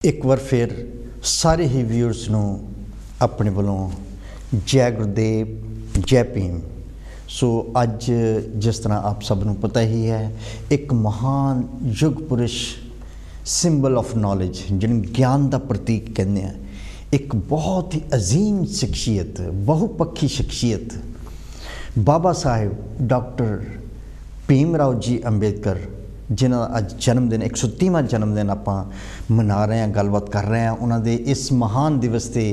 एक बार फिर सारे ही व्यूअर्स ਨੂੰ ਆਪਣੇ ਵੱਲੋਂ ਜੈ ਗੁਰਦੇਵ ਜੈ ਭੀਮ। सो अज जिस तरह आप सब ਨੂੰ पता ही है एक महान युग पुरुष सिंबल ऑफ नॉलेज जिन्हें ज्ञान का प्रतीक कहते हैं, एक बहुत ही अजीम शख्सियत बहुपक्षी शख्सियत बाबा साहेब डॉक्टर भीम राव जी अंबेडकर जिन्हों अज जन्मदिन 130वां जन्मदिन आप मना रहे हैं, गलबात कर रहे हैं। उन्होंने इस महान दिवस से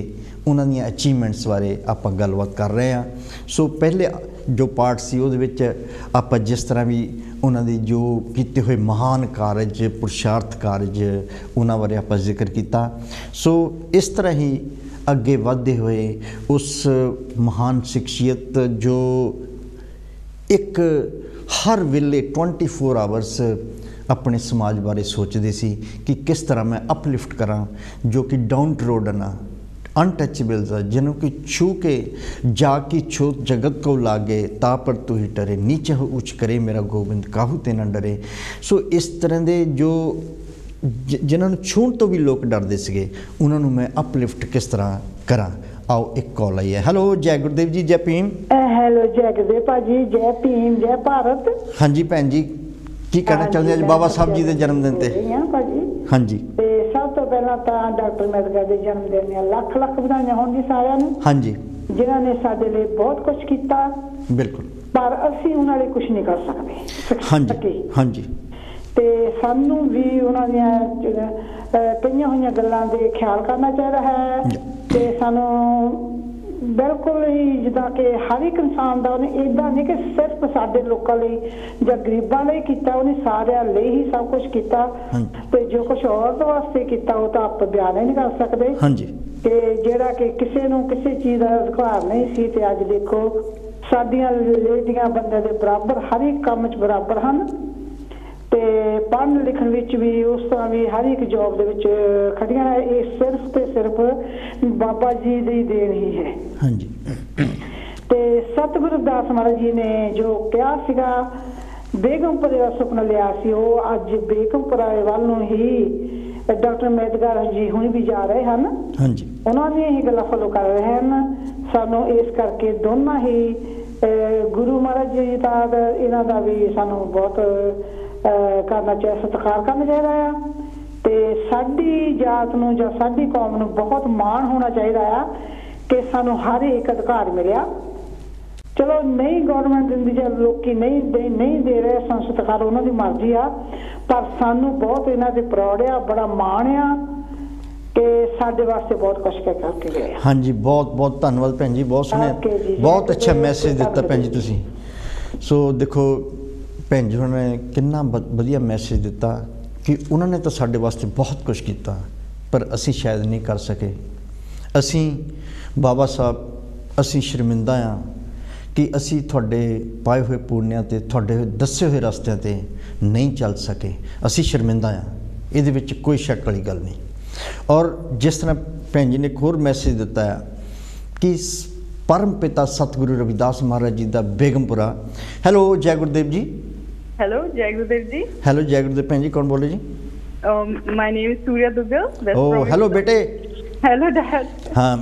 उन्होंने अचीवमेंट्स बारे आप गलबात कर रहे हैं। सो पहले जो पार्ट सी उहदे विच आप जिस तरह भी उन्होंने जो किए हुए महान कारज पुरुषार्थ कारज उन्होंने बारे आप जिक्र किया। सो इस तरह ही अगे बढ़ते हुए उस महान शख्सियत जो एक हर वेले 24 आवर्स अपने समाज बारे सोचते सी कि किस तरह मैं अपलिफ्ट करा जो कि डाउन टू रोड ना अनटचेबल्स है, जिन्हों की छू के जाकी छोट जगत को लागे ता पर तू ही डरे, नीचे हो उच्च करे मेरा गोबिंद काहू ते ना डरे। सो इस तरह के जो जिन्होंने छूण तो भी लोग डरते सके उन्होंने मैं अपलिफ्ट किस तरह करा। आओ एक कॉल आई है। हेलो जय गुरदेव जी जय भीम। हेलो जय गुरदेव भाजी जय भीम जय भारत। हाँ जी भैन जी की कहना चाहते हैं बाबा साहब जी के जन्मदिन ते? हाँ जी सब तो पहला तो डॉक्टर अंबेडकर के जन्मदिन दी लख लख बधाइयां होण जी सारिਆਂ ਨੂੰ। हाँ जी जिन्होंने साडे लिए बहुत कुछ किया, बिल्कुल, पर असीं उन्हां लिए कुछ नहीं कर सकते। हाँ जी हाँ जी ते सानू भी उन्हां दीयां कईयां होईयां गल्लां दे ख्याल करना चाहिए है। ते सानू बिल्कुल ही जिदा कि हर एक इंसान का उन्हें इदा नहीं कि सिर्फ साडे लोकां लई जां गरीबां लई कीता, उन्हें सारिਆਂ ਲਈ ही सब कुछ किया। ते जो कुछ औरत वास्ते किया वो तो आप बयान ही नहीं कर सकते। हाँ जी कि जिहड़ा कि किसी नूं किसी चीज़ का अधिकार नहीं सी, ते अज देखो साडियां लेडियां बंदे दे बराबर हर एक काम च बराबर हैं। तो पढ़न लिखण विच भी उस तरह भी हर एक जॉब दे विच खड़ियां है। ये सिर्फ तो सिर्फ बाबा जी की देन ही है। हाँ जी ते सतगुरु दास महाराज जी ने जो कहा सीगा बेगमपुरे का सुपना लिया सी, वो अज बेगमपुरा वाल नूं ही डॉक्टर अंबेडकर जी हुण भी जा रहे हैं। हाँ जी उन्होंने ही गल्लां फॉलो कर रहे हैं। सानू इस करके दोनों ही गुरु महाराज जी का इन्हां दा भी सानू बहुत करना चाहिए, सत्कार करना चाहिए। तो साडी जात नूं जां साडी कौम नूं बहुत माण होना चाहिए कि सानू हर एक अधिकार मिलिया। चलो नहीं गवर्नमेंट दिंदी जां लोकी नहीं दे रहे संस्कार उन्हां दी मर्जी आ, पर सानू बहुत इन्हां दे प्राउड आ, बड़ा माण आ कि साडे वास्ते बहुत कुछ करके गए। हाँ जी बहुत बहुत धन्यवाद भैन जी, बहुत सुने बहुत अच्छा मैसेज दिता भैन जी तुसी। सो देखो भैन जी उन्होंने कितना वधिया मैसेज दिता कि उन्होंने तो साडे वास्ते बहुत कुछ किया पर असी शायद नहीं कर सके। असी बाबा साहब असी शर्मिंदा हाँ कि असी थोड़े पाए हुए पुण्य ते थोड़े दसे हुए रास्त्यां ते नहीं चल सके। असी शर्मिंदा हाँ, ये कोई शक वाली गल नहीं। और जिस तरह भैन जी ने एक होर मैसेज दिता है कि परम पिता सतगुरु रविदास महाराज जी का बेगमपुरा। हेलो जय गुरदेव जी। हेलो जय गुरुदेव जी। हेलो जय गुरुदेव भैन जी, कौन बोले जी? My name is Surya Duggal. Oh hello बेटे। Hello dad. हाँ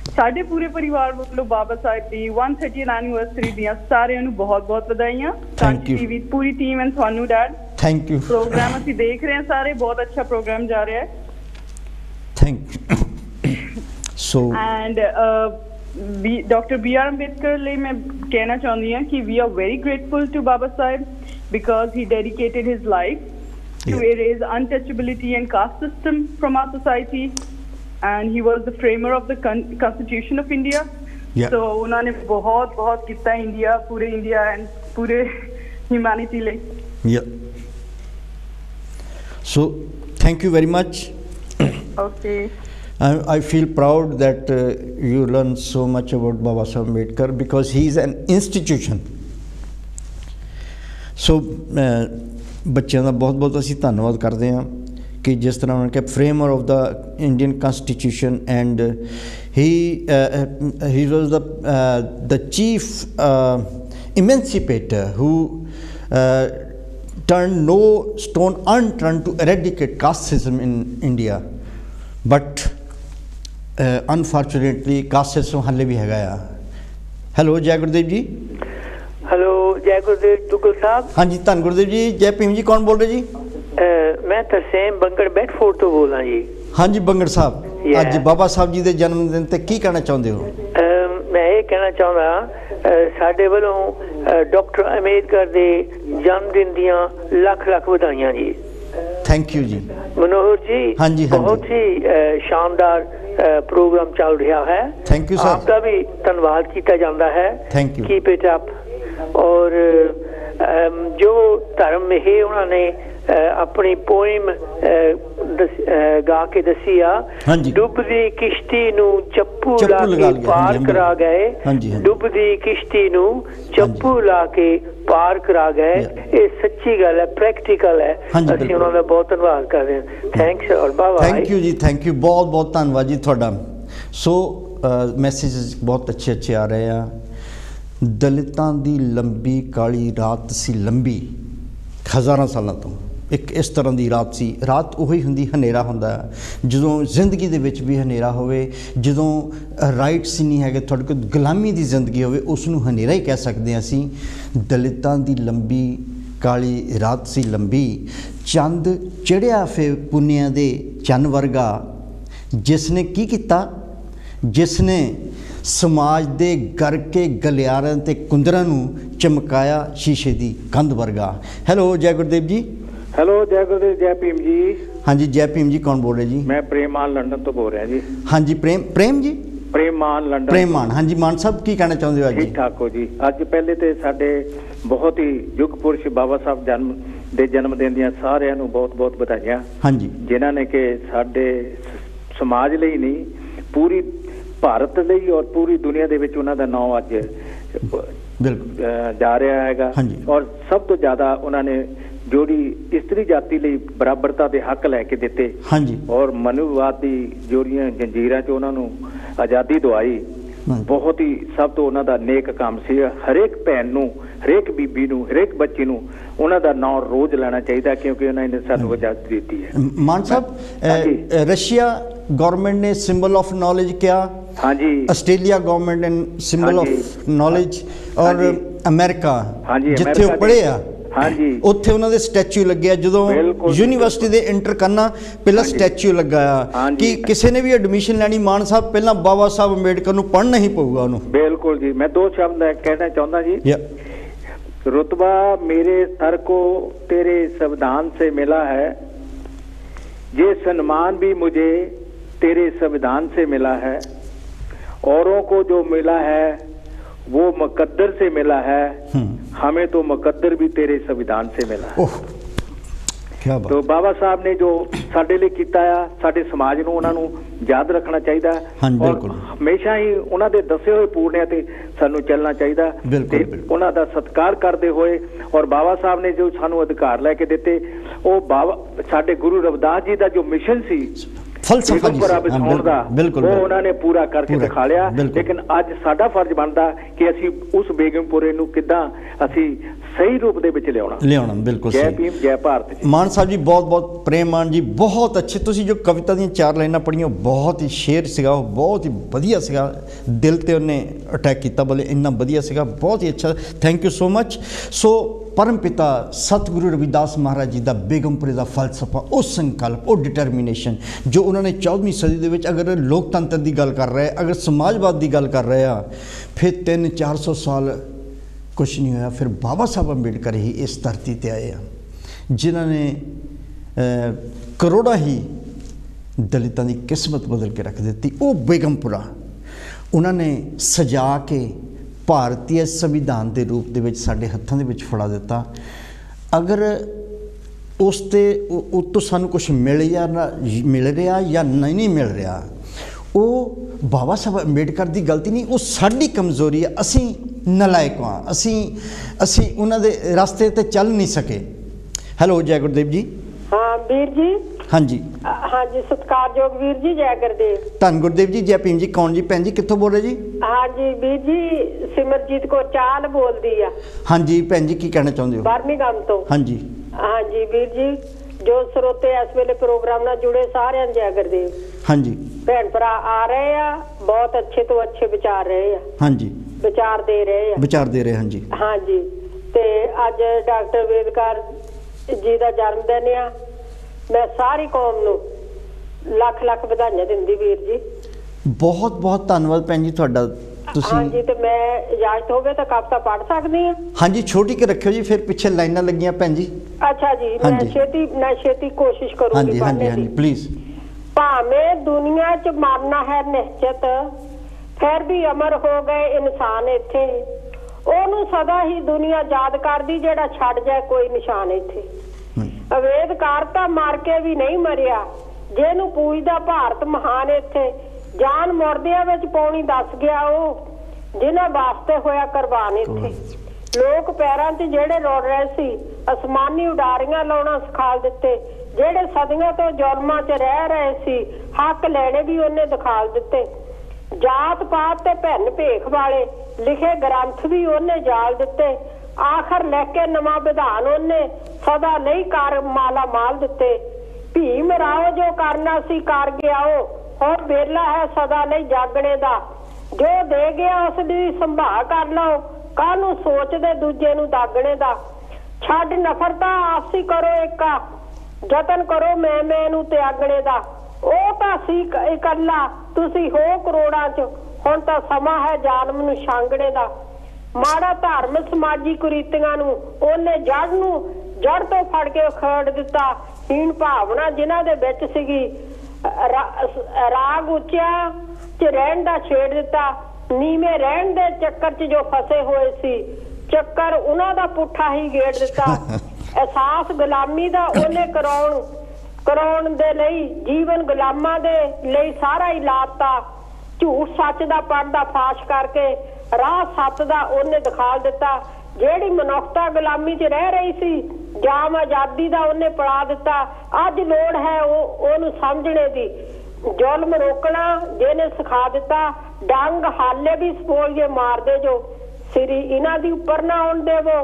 साडे पूरे परिवार ਵੱਲੋਂ बाबा साहब ਦੀ 130th ਐਨੀਵਰਸਰੀ ਦੀਆਂ ਸਾਰਿਆਂ ਨੂੰ ਬਹੁਤ-ਬਹੁਤ ਵਧਾਈਆਂ। Thank you TV Puri team and ਤੁਹਾਨੂੰ ਡੈਡ। Thank you. प्रोग्राम ਅਸੀਂ ਦੇਖ ਰਹੇ ਹਾਂ ਸਾਰੇ, ਬਹੁਤ ਅੱਛਾ प्रोग्राम ਜਾ ਰਿਹਾ ਹੈ। Thank you. So and doctor B R Ambedkar ਲਈ मैं कहना चाहती हूँ कि we are very grateful to Baba Saheb because he dedicated his life to erase untouchability and caste system from our society, and he was the framer of the constitution of India. So उन्होंने बहुत बहुत किया इंडिया, पूरे India and पूरे humanity लिए। So thank you very much. Okay. I feel proud that you learn so much about Baba Saheb Ambedkar because he is an institution. So बच्चों का बहुत बहुत असी धन्यवाद करते हैं कि जिस तरह उन्होंने कहा framer of the Indian constitution and he was the chief emancipator who turned no stone unturned to eradicate caste system in India, but unfortunately caste system हाले भी हैगा आ। हेलो जय गुरुदेव जी। हेलो जय गुरुदेव दुग्गल साहब। हाँ जी धन गुरुदेव जी। जय भीम जी। कौन बोल रहे जी? मैं तरसेम बंगड़ बेडफोर्ड तो बोल रहा जी। हाँ जी बंगड़ साहब अज बाबा साहब जी के जन्म दिन ते की कहना चाहते हो? मैं ये कहना चाहता साडे वालों डॉक्टर अंबेडकर के जन्मदिन दियां लख लख बधाइयां जी। थैंक यू जी। मनोहर जी हाँ जी बहुत ही शानदार प्रोग्राम चल रहा है। Thank you sir. आपका भी धन्यवाद किया जाता है। Thank you. Keep it up. और जो धर्म में है उन्होंने अपनी पोइम गा के दसी आ। हाँ जी। डुबदी किश्ती नू चप्पू ला के पार करा गए। हाँ जी। डुबदी किश्ती नू चप्पू ला के पार करा गए। ये सच्ची गल है, प्रैक्टिकल है। ਅਸੀਂ ਉਹਨਾਂ ਦਾ ਬਹੁਤ ਧੰਨਵਾਦ ਕਰਦੇ ਹਾਂ। ਥੈਂਕਸ ਔਰ ਬਾਏ ਬਾਏ। थैंक यू जी। थैंक यू बहुत बहुत धन्यवाद जी ਤੁਹਾਡਾ। सो मैसेज बहुत अच्छे अच्छे आ रहे हैं। दलितां दी लंबी काली रात सी लंबी हज़ारां सालां तो एक इस तरह की रात सी। रात उही हुंदी हनेरा हुंदा ਜਦੋਂ ਜ਼ਿੰਦਗੀ ਦੇ ਵਿੱਚ ਵੀ ਹਨੇਰਾ ਹੋਵੇ, ਜਦੋਂ ਰਾਈਟਸ ਨਹੀਂ ਹੈਗੇ ਤੁਹਾਡੇ ਕੋਲ, ਗੁਲਾਮੀ ਦੀ ਜ਼ਿੰਦਗੀ ਹੋਵੇ, ਉਸ ਨੂੰ ਹਨੇਰਾ ਹੀ ਕਹਿ ਸਕਦੇ ਹਾਂ ਅਸੀਂ। ਦਲਿਤਾਂ ਦੀ ਲੰਬੀ ਕਾਲੀ ਰਾਤ ਸੀ ਲੰਬੀ, ਚੰਦ ਚੜਿਆ ਫੇ ਪੁੰਨਿਆਂ ਦੇ ਚੰਨ ਵਰਗਾ, ਜਿਸ ਨੇ ਕੀ ਕੀਤਾ, ਜਿਸ ਨੇ समाज दे गर के गलियारां ते कुंदरां नूं चमकाया शीशे दी कंध वर्गा। हेलो जय गुरुदेव जी। हेलो जय गुरुदेव। जय भीम जी। हाँ जी जय भीम जी। कौन बोल रहे जी? मैं प्रेमान लंदन तो बोल रहा जी। हाँ जी प्रेम जी। प्रेमान लंदन। प्रेमान। हाँ जी मान साहब की कहना चाहते हो आज? ठीक ठाक हो जी। अज पहले तो साडे बहुत ही युग पुरुष बाबा साहब जन्म दिन दियां सारिਆਂ ਨੂੰ बहुत बहुत बधाइयां। हाँ जी। जिन्हां ने कि साडे समाज ਲਈ नहीं पूरी ਭਾਰਤ ਲਈ और पूरी दुनिया ਦੇ ਵਿੱਚ ਉਹਨਾਂ ਦਾ ਨਾਮ ਅੱਜ ਬਿਲਕੁਲ ਜਾ ਰਿਹਾ ਹੈਗਾ। ਔਰ ਸਭ ਤੋਂ ਜ਼ਿਆਦਾ ਉਹਨਾਂ ਨੇ ਜਿਹੜੀ ਇਸਤਰੀ ਜਾਤੀ ਲਈ ਬਰਾਬਰਤਾ ਦੇ ਹੱਕ ਲੈ ਕੇ ਦਿੱਤੇ। ਹਾਂਜੀ। ਔਰ ਮਨੁਵਾਦ ਦੀ ਜਿਹੜੀਆਂ ਜੰਜੀਰਾਂ 'ਚ ਉਹਨਾਂ ਨੂੰ ਆਜ਼ਾਦੀ ਦਵਾਈ, ਬਹੁਤ ਹੀ ਸਭ ਤੋਂ ਉਹਨਾਂ ਦਾ ਨੇਕ ਕੰਮ ਸੀ। ਹਰੇਕ ਭੈਣ ਨੂੰ, ਹਰੇਕ ਬੀਬੀ ਨੂੰ, ਹਰੇਕ ਬੱਚੀ ਨੂੰ ਉਹਨਾਂ ਦਾ ਨਾਮ ਰੋਜ਼ ਲੈਣਾ ਚਾਹੀਦਾ, ਕਿਉਂਕਿ ਉਹਨਾਂ ਨੇ ਸਾਨੂੰ ਆਜ਼ਾਦੀ ਦਿੱਤੀ ਹੈ। ਮਾਨ ਸਾਹਿਬ रशिया गवर्नमेंट ने सिंबल ऑफ नॉलेज क्या? हाँ जी। ऑस्ट्रेलिया गवर्नमेंट ने सिंबल ऑफ नॉलेज, और अमेरिका जिथे पढ़े आ हाँ जी ਉੱਥੇ ਉਹਨਾਂ ਦੇ ਸਟੈਚੂ ਲੱਗਿਆ। ਜਦੋਂ ਯੂਨੀਵਰਸਿਟੀ ਦੇ ਇੰਟਰ ਕਰਨਾ ਪਹਿਲਾਂ ਸਟੈਚੂ ਲੱਗਾ ਆ ਕਿ ਕਿਸੇ ਨੇ ਵੀ ਐਡਮਿਸ਼ਨ ਲੈਣੀ ਮਾਨ ਸਾਹਿਬ ਪਹਿਲਾਂ ਬਾਬਾ ਸਾਹਿਬ ਅੰਬੇਡਕਰ ਨੂੰ ਪੜ੍ਹਨਾ ਹੀ ਪਊਗਾ ਉਹਨੂੰ। ਬਿਲਕੁਲ ਜੀ। मैं 2 शब्द कहना चाहता जी। रुतबा मेरे सर को तेरे संविधान से मिला है, ये सम्मान भी मुझे तेरे संविधान से मिला है, औरों को जो मिला है वो मुकद्दर से मिला है, हमें तो मुकद्दर भी तेरे संविधान से मिला है। क्या बात। तो बाबा साहब ने जो साडे लिए कीता है, साडे समाज नूं उन्हां नूं याद रखना चाहिए। और हमेशा ही उन्हां दे दसे होए पूर्णियां ते सानूं चलना चाहिए। उन्हां दा सत्कार करते हुए, और बाबा साहब ने जो सानूं अधिकार लैके दिते, वो बाबा साडे गुरु रविदास जी दा जो मिशन सी फलसफा बिल्कुल वो उन्होंने पूरा करके दिखा लिया। लेकिन अज साडा फर्ज बनता कि असी उस बेगमपुरे नूं किद्दां असी सही रूप दे विच लियाउणा। बिल्कुल। जय भीम जय भारत जी। मान साहब जी बहुत बहुत प्रेम मान जी, बहुत अच्छे। तुसीं जो कविता दी 4 लाइनां पढ़ियां बहुत ही शेर सीगा, बहुत ही वधिया सीगा, दिल ते उन्हें अटैक किया, बोले इन्ना वधिया सीगा, बहुत ही अच्छा। Thank you so much. So परम पिता सतगुरु रविदास महाराज जी का बेगमपुरे का फलसफा, वो संकल्प, वो डिटरमीनेशन जो उन्होंने 14वीं सदी के विच, अगर लोकतंत्र की गल कर रहे, अगर समाजवाद की गल कर रहे हैं, फिर 300-400 साल कुछ नहीं होया, फिर बाबा साहब अंबेडकर ही इस धरती पर आए हैं, जिन्होंने करोड़ा ही दलितों की किस्मत बदल के रख दी। वो बेगमपुरा उन्होंने सजा के भारतीय संविधान के रूप के साढ़े हत्थों के फड़ा दिता। अगर उसते तो सानू कुछ मिल या ना मिल रहा या नहीं मिल रहा, वो बाबा साहब अंबेडकर की गलती नहीं, वो साड़ी कमज़ोरी है। असी नलायक हाँ, असी उन्होंने रास्ते ते चल नहीं सके। हेलो जय गुरुदेव जी। हाँ वीर जी। हाँ जी। हाँ जी सत्कारयोग वीर जी। जय गुरुदेव। धन गुरुदेव जी। जय भीम जी। कौन जी भैन जी, कितों बोल रहे जी? हाँ जी वीर जी सिमरजीत को चाल बोल दी है। हाँ जी भैन जी की कहना चाहते हो? बर्मिंघम तो। हाँ जी। हाँ जी वीर जी, जो स्रोते इस वेले प्रोग्राम नाल जुड़े सारे जय गुरदेव। हाँ जी भैन भरा आ रहे हैं, बहुत अच्छे तो अच्छे विचार रहे हैं। हाँ जी विचार दे रहे हैं, विचार दे रहे। हाँ जी हाँ जी। ते अज डॉक्टर वेदकार जी का जन्मदिन आ, मैं सारी कौम नूं लख लख ਵਧਾਈਆਂ ਦਿੰਦੀ ਵੀਰ जी। बहुत बहुत धन्यवाद भैन जी ਤੁਹਾਡਾ। हाँ जी, तो मैं इजाजत हो गए तो कविता पढ़ सकती हूँ? हाँ जी छोटी के रखियो जी, फिर पीछे लाइना लगियां भैन जी। अच्छा जी, हाँ मैं छेती कोशिश करूंगी। हाँ जी हाँ जी हाँ जी प्लीज। भावें दुनिया च मरना है निश्चित, फिर भी अमर हो गए इंसान इत्थे। ओनू सदा ही दुनिया याद करदी जेड़ा छड़ जाए कोई निशान इत्थे। अवेदकार तां मार के भी नहीं मरिया, जेनू पूजदा भारत महान इत्थे। जान मुर्दिया विच पौनी दस गया ओ जिन्हां वास्ते होया कुर्बान इत्थे। लोक पैरां 'ਚ ਜਿਹੜੇ ਰੋੜ ਰਹੇ ਸੀ, ਅਸਮਾਨੀ ਉਡਾਰੀਆਂ ਲਾਉਣਾ ਸਿਖਾ ਦਿੱਤੇ। ਜਿਹੜੇ ਸਦੀਆਂ ਤੋਂ ਜ਼ੁਲਮਾਂ 'ਚ ਰਹਿ ਰਹੇ ਸੀ, ਹੱਕ ਲੈਣੇ ਵੀ ਉਹਨੇ ਦਿਖਾ ਦਿੱਤੇ। ਜਾਤ ਪਾਤ ਤੇ ਭਿੰਨ ਭੇਖ ਵਾਲੇ ਲਿਖੇ ਗ੍ਰੰਥ ਵੀ ਉਹਨੇ ਜਾਲ ਦਿੱਤੇ। ਆਖਰ ਲੈ ਕੇ ਨਵਾਂ ਵਿਧਾਨ ਉਹਨੇ ਸਦਾ ਲਈ ਕਰ ਮਾਲਾ ਮਾਲ ਦਿੱਤੇ। ਭੀਮ ਰਾਓ ਜੋ ਕਰਨਾ ਸੀ ਕਰ ਗਿਆ ਉਹ, ਹੁਣ ਵੇਲਾ ਹੈ ਸਦਾ ਲਈ ਜਾਗਣੇ ਦਾ। ਜੋ ਦੇ ਗਿਆ ਉਸ ਦੀ ਸੰਭਾਲ ਕਰ ਲਓ, ਕਾਹਨੂੰ ਸੋਚਦੇ ਦੂਜੇ ਨੂੰ ਦਾਗਣੇ ਦਾ। ਛੱਡ ਨਫ਼ਰਤਾਂ ਆਪਸੀ ਕਰੋ ਏਕਾ, ਯਤਨ ਕਰੋ ਮੈਂ ਨੂੰ ਤਿਆਗਣੇ ਦਾ। ਉਹ ਤਾਂ ਸੀ ਇਕੱਲਾ, ਤੁਸੀਂ ਹੋ ਕਰੋੜਾਂ 'ਚ, ਹੁਣ ਤਾਂ ਸਮਾਂ ਹੈ ਜ਼ਾਲਮ ਨੂੰ ਛਾਂਗਣੇ ਦਾ। ਮਾੜਾ ਧਰਮ ਸਮਾਜੀ ਕੁਰੀਤੀਆਂ ਨੂੰ ਉਹਨੇ ਜੜ ਤੋਂ ਫੜ ਕੇ ਉਖਾੜ ਦਿੱਤਾ। ਹੀਣ ਭਾਵਨਾ ਜਿਨ੍ਹਾਂ ਦੇ ਵਿੱਚ ਸੀਗੀ, ਰਾਗ ਉੱਚਿਆਂ 'ਚ ਰਹਿਣ ਦਾ ਛੇੜ ਦਿੱਤਾ। ਨੀਵੇਂ ਰਹਿਣ ਦੇ ਚੱਕਰ 'ਚ ਜੋ ਫਸੇ ਹੋਏ ਸੀ, ਚੱਕਰ ਉਹਨਾਂ ਦਾ ਪੁੱਠਾ ਹੀ ਗੇੜ ਦਿੱਤਾ। ਅਹਿਸਾਸ ਗੁਲਾਮੀ ਦਾ ਉਹਨੇ ਕਰਾਉਣ ਦੇ ਲਈ ਜੀਵਨ ਗੁਲਾਮਾਂ ਦੇ ਲਈ ਸਾਰਾ ਹੀ ਲਾਤਾ। ਝੂਠ ਸੱਚ ਦਾ ਪਰਦਾ ਫਾਸ਼ ਕਰਕੇ ਰਾਹ ਸੱਤ ਦਾ ਉਹਨੇ ਦਿਖਾ ਦਿੱਤਾ। ਜਿਹੜੀ ਮਨੁੱਖਤਾ ਗੁਲਾਮੀ 'ਚ ਰਹਿ ਰਹੀ ਸੀ, ਜਾਮ ਆਜ਼ਾਦੀ ਦਾ ਉਹਨੇ ਪੜਾ ਦਿੱਤਾ। ਅੱਜ ਲੋੜ ਹੈ ਉਹਨੂੰ ਸਮਝਣੇ ਦੀ। ਜ਼ੁਲਮ ਰੋਕਣਾ ਜਿਹਨੇ ਸਿਖਾ ਦਿੱਤਾ, ਡੰਗ ਹਾਲੇ ਵੀ ਸਪੋਲੀਏ ਮਾਰਦੇ ਜੋ। ਸਿਰੀ ਇਹਨਾਂ ਦੀ ਉੱਪਰ ਨਾ ਆਉਣ ਦੇਵੋ,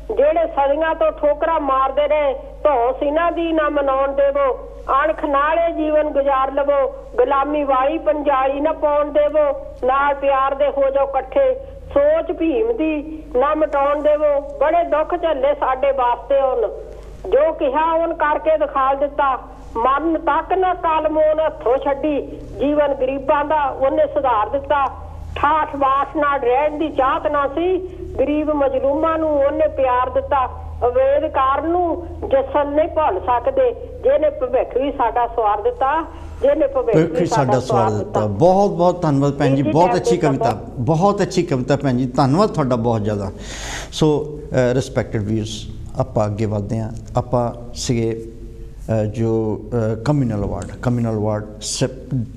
ਜਿਹੜੇ ਸਦੀਆਂ ਤੋਂ ਠੋਕਰਾਂ ਮਾਰਦੇ ਰਹੇ, ਧੌਂਸ ਇਹਨਾਂ ਦੀ ਨਾ ਮਨਾਉਣ ਦੇਵੋ। ਅਣਖ ਨਾਲੇ ਜੀਵਨ ਗੁਜ਼ਾਰ ਲਵੋ, ਗੁਲਾਮੀ ਵਾਲੀ ਪੰਜਾਈ ਨਾ ਪਾਉਣ ਦੇਵੋ। ਨਾਲ ਪਿਆਰ ਦੇ ਹੋ ਜਾਓ ਇਕੱਠੇ, ਸੋਚ ਭੀਮ ਦੀ ਨਾ ਮਿਟਾਉਣ ਦੇਵੋ। ਬੜੇ ਦੁੱਖ ਝੱਲੇ ਸਾਡੇ ਵਾਸਤੇ ਉਹਨ, ਜੋ ਕਿਹਾ ਉਹਨ ਕਰਕੇ ਦਿਖਾ ਦਿੱਤਾ। ਮਰਨ ਤੱਕ ਨਾ ਕਲਮ ਉਹਨ ਹੱਥੋਂ ਛੱਡੀ, ਜੀਵਨ ਗਰੀਬਾਂ ਦਾ ਉਹਨੇ ਸੁਧਾਰ ਦਿੱਤਾ। ਠਾਠ ਬਾਠ ਨਾਲ ਰਹਿਣ ਦੀ ਚਾਹਤ ਨਾ ਸੀ, ਗਰੀਬ ਮਜਲੂਮਾਂ ਨੂੰ ਉਹਨੇ ਪਿਆਰ ਦਿੱਤਾ। ਅਵੇਦਕਾਰ ਨੂੰ ਜਸਲ ਨਹੀਂ ਭੁੱਲ ਸਕਦੇ, ਜਿਹਨੇ ਭਵਿੱਖ ਵੀ ਸਾਡਾ ਸਵਾਰ ਦਿੱਤਾ। ਜਿਹਨੇ ਭਵਿੱਖ ਵੀ ਸਾਡਾ ਸਵਾਰ ਦਿੱਤਾ। ਬਹੁਤ ਬਹੁਤ ਧੰਨਵਾਦ ਭੈਣ ਜੀ, ਬਹੁਤ ਅੱਛੀ ਕਵਿਤਾ, ਬਹੁਤ ਅੱਛੀ ਕਵਿਤਾ ਭੈਣ ਜੀ, ਧੰਨਵਾਦ ਤੁਹਾਡਾ ਬਹੁਤ ਜ਼ਿਆਦਾ। ਸੋ ਰਿਸਪੈਕਟਡ ਵੀਅਰਸ, ਆਪਾਂ ਅੱਗੇ ਵਧਦੇ ਹਾਂ। ਆਪਾਂ ਸੀਗੇ ਜੋ ਕਮਿਊਨਲ ਅਵਾਰਡ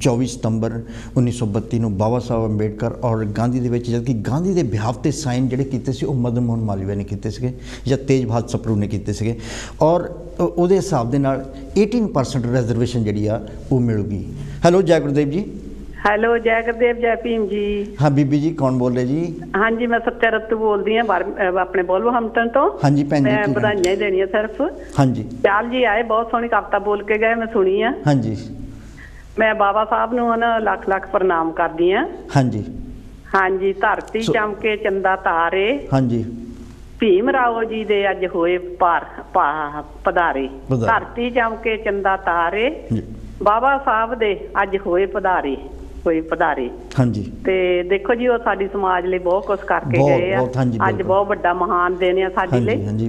24 ਸਤੰਬਰ 1932 ਨੂੰ ਬਾਬਾ ਸਾਹਿਬ ਅੰਬੇਡਕਰ ਔਰ ਗਾਂਧੀ ਦੇ ਵਿੱਚ, ਜਦਕਿ ਗਾਂਧੀ ਦੇ ਬਿਹਾਫ 'ਤੇ ਸਾਈਨ ਜਿਹੜੇ ਕੀਤੇ ਸੀ ਉਹ ਮਦਨ ਮੋਹਨ ਮਾਲਵੀਆ ਨੇ ਕੀਤੇ ਸੀਗੇ ਜਾਂ ਤੇਜ ਬਹਾਦਰ ਸਪਰੂ ਨੇ ਕੀਤੇ ਸੀਗੇ। ਔਰ ਉਹਦੇ ਹਿਸਾਬ ਦੇ ਨਾਲ 18% ਰਿਜ਼ਰਵੇਸ਼ਨ ਜਿਹੜੀ ਆ ਉਹ ਮਿਲੂਗੀ। ਹੈਲੋ ਜੈ ਗੁਰਦੇਵ ਜੀ। हेलो जय गुरदेव, जय भीम जी। हाँ बीबी जी, कौन बोल रहे जी? हाँ जी, मैं सत्या रत्तू बोलती हूँ अपने वोल्वरहैम्पटन तो। हाँ जी भैन जी, मैं बधाइयां ही देनी है सिर्फ। हाँ जी। चाल जी आए, बहुत सोहनी कविता बोल के गए, मैं सुनी है। हाँ जी। मैं बाबा साहब नूं ना लख लख प्रणाम करदी हाँ। हाँ जी। हाँ जी। धरती चमके चंदा तारे, हाँ जी। भीम राओ जी दे अज होए पधारे। धरती चमके चंदा तारे, बाबा साहब दे अज होए पधारे। हाँ जी। ते देखो जी, वो साडी समाज लिए बहुत कुछ करके गए आ। अज बहुत बड़ा महान दिन है साडे लिए। हाँ जी।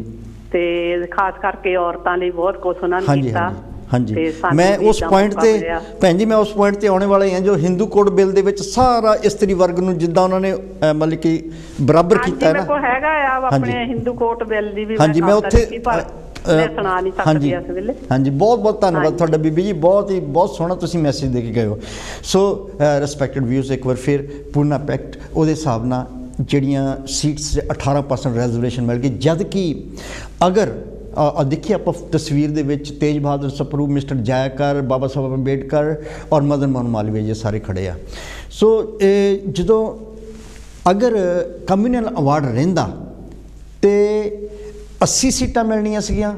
ते खास करके औरतां लिए बहुत कुछ उन्होंने कीता। हाँ जी। मैं उस पॉइंट ते भैन जी, मैं उस पॉइंट ते आने वाले हैं जो हिंदू कोड बिल दे विच सारा इस्त्री वर्ग नूं जिद्दां उन्होंने मतलब कि बराबर कीता है ना। मेरे को हैगा आ अपने हिंदू कोड बिल दी भी। हाँ जी, मैं उत्थे सुना नहीं सकती इस वेले। हाँ जी, बहुत बहुत धन्यवाद तुहाडा बीबी जी, बहुत सोहना तुसीं मैसेज दे के गए हो। सो रिस्पैक्टेड व्यूअर्स, एक बार फिर पूर्ण पैक्ट उहदे हिसाब नाल ਜਿਹੜੀਆਂ सीट्स 18% रिजर्वेशन मिल गई, जद कि अगर देखिए आप तस्वीर दे विच तेज बहादुर सप्रू, मिस्टर जयकर, बाबा साहब अंबेडकर और मदन मोहन मालवीय जी सारे खड़े आ। सो जो अगर कम्यूनल अवार्ड रहिंदा ते 80 सीटां मिलनियां सीगियां,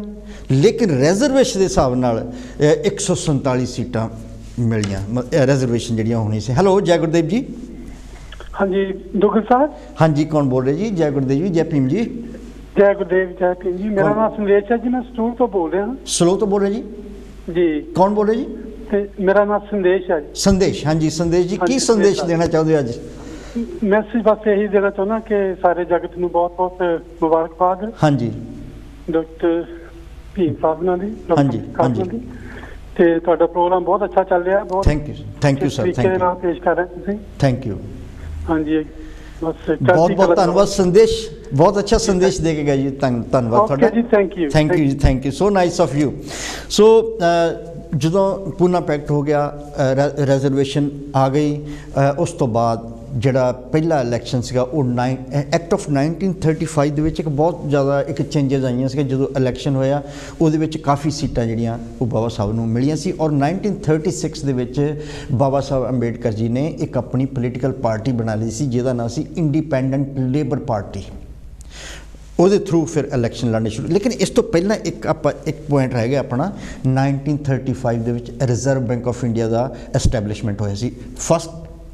लेकिन रिजर्वेशन के हिसाब नाल 147 सीटां मिलियां, रिजर्वेशन जिहड़ियां होनी सी। हैलो जय गुरदेव जी। हाँ जी दुग्गल साहब। हाँ जी कौन बोल रहे जी? जय गुरदेव जी, जय भीम जी। जय गुरदेव जय भीम जी। मेरा नाम संदेश है जी, मैं स्टूल तो बोल रहा हूँ। स्लो तो बोल रहे जी? जी। कौन बोल रहे जी? मेरा नाम संदेश है जी। संदेश, हाँ जी संदेश जी, की संदेश देना चाहते हो अज? मैसेज बस यही देना चाहना कि सारे जगत नूं बहुत बहुत मुबारकबाद। हाँ जी डॉक्टर भीम साहब नाल दी। हाँ जी हाँ जी। ते तुहाडा प्रोग्राम बहुत अच्छा चल रहा है। बहुत thank you sir, thank you, पेश कर रहे हैं। Thank you. हाँ जी बस बहुत बहुत धन्यवाद संदेश, बहुत अच्छा संदेश दे के गए जी, धन्यवाद ਤੁਹਾਡਾ। थैंक यू जी, thank you, so nice of you. So ਜਦੋਂ ਪੂਨਾ ਪੈਕਟ ਹੋ ਗਿਆ, ਰਿਜ਼ਰਵੇਸ਼ਨ ਆ ਗਈ, ਉਸ ਤੋਂ ਬਾਅਦ ਜਿਹੜਾ ਪਹਿਲਾ ਇਲੈਕਸ਼ਨ ਸੀਗਾ ਉਹ ਐਕਟ ਆਫ 1935 ਦੇ ਵਿੱਚ ਇੱਕ ਬਹੁਤ ਜ਼ਿਆਦਾ ਇੱਕ ਚੇਂਜਸ ਆਈਆਂ ਸੀ। ਜਦੋਂ ਇਲੈਕਸ਼ਨ ਹੋਇਆ ਉਹਦੇ ਵਿੱਚ ਕਾਫੀ ਸੀਟਾਂ ਜਿਹੜੀਆਂ ਉਹ ਬਾਬਾ ਸਾਹਿਬ ਨੂੰ ਮਿਲੀਆਂ ਸੀ, ਔਰ 1936 ਦੇ ਵਿੱਚ ਬਾਬਾ ਸਾਹਿਬ ਅੰਬੇਡਕਰ ਜੀ ਨੇ ਇੱਕ ਆਪਣੀ ਪੋਲੀਟੀਕਲ ਪਾਰਟੀ ਬਣਾ ਲਈ ਸੀ ਜਿਹਦਾ ਨਾਂ ਸੀ ਇੰਡੀਪੈਂਡੈਂਟ ਲੇਬਰ ਪਾਰਟੀ। ਉਹਦੇ ਥਰੂ ਫਿਰ ਇਲੈਕਸ਼ਨ ਲੜਨੇ ਸ਼ੁਰੂ। ਲੇਕਿਨ ਇਸ ਤੋਂ ਪਹਿਲਾਂ ਇੱਕ ਪੁਆਇੰਟ ਰਹਿ ਗਿਆ ਆਪਣਾ, 1935 ਦੇ ਵਿੱਚ reserve bank of India the establishment ਹੋਇਆ ਸੀ 1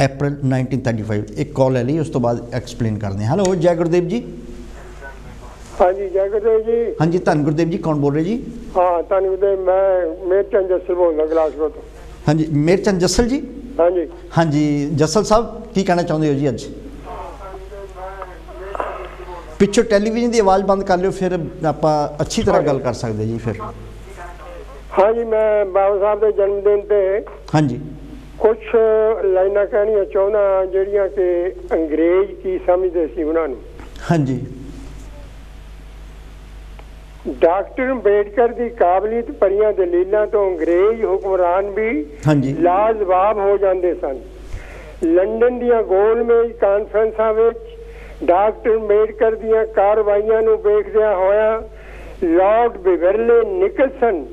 अप्रैल 1935। एक कॉल ले ली, उस तो बाद एक्सप्लेन कर दें। हेलो जय गुरदेव जी। हाँ जी जय गुरदेव जी। हाँ जी धन गुरदेव जी, कौन बोल रहे जी? हाँ धन गुरदेव, मैं मेरचंद जसल बोल रहा गलासपुर तो। हाँ जी मेरचंद जसल जी। हाँ जी हाँ जी जसल साहब की कहना चाहते हो जी? अज पिछों टैलीविजन की आवाज़ बंद कर लो, फिर आप अच्छी तरह गल कर सकते जी फिर। हाँ जी मैं बाबा साहब के जन्मदिन पे हाँ जी कुछ लाइना कहनिया चाहना ਜਿਹੜੀਆਂ कि अंग्रेज की समझते सी उन्होंने। हाँ जी डॉक्टर अंबेडकर की काबलियत भरियां दलीलों तो अंग्रेज हुक्मरान भी हाँ जी लाजवाब हो जाते सन। लंडन दियां गोलमेज कानफ्रेंसां विच डॉक्टर अंबेडकर दियां कार्रवाइयां नूं वेखदियां होया लॉर्ड बिवरले निकलसन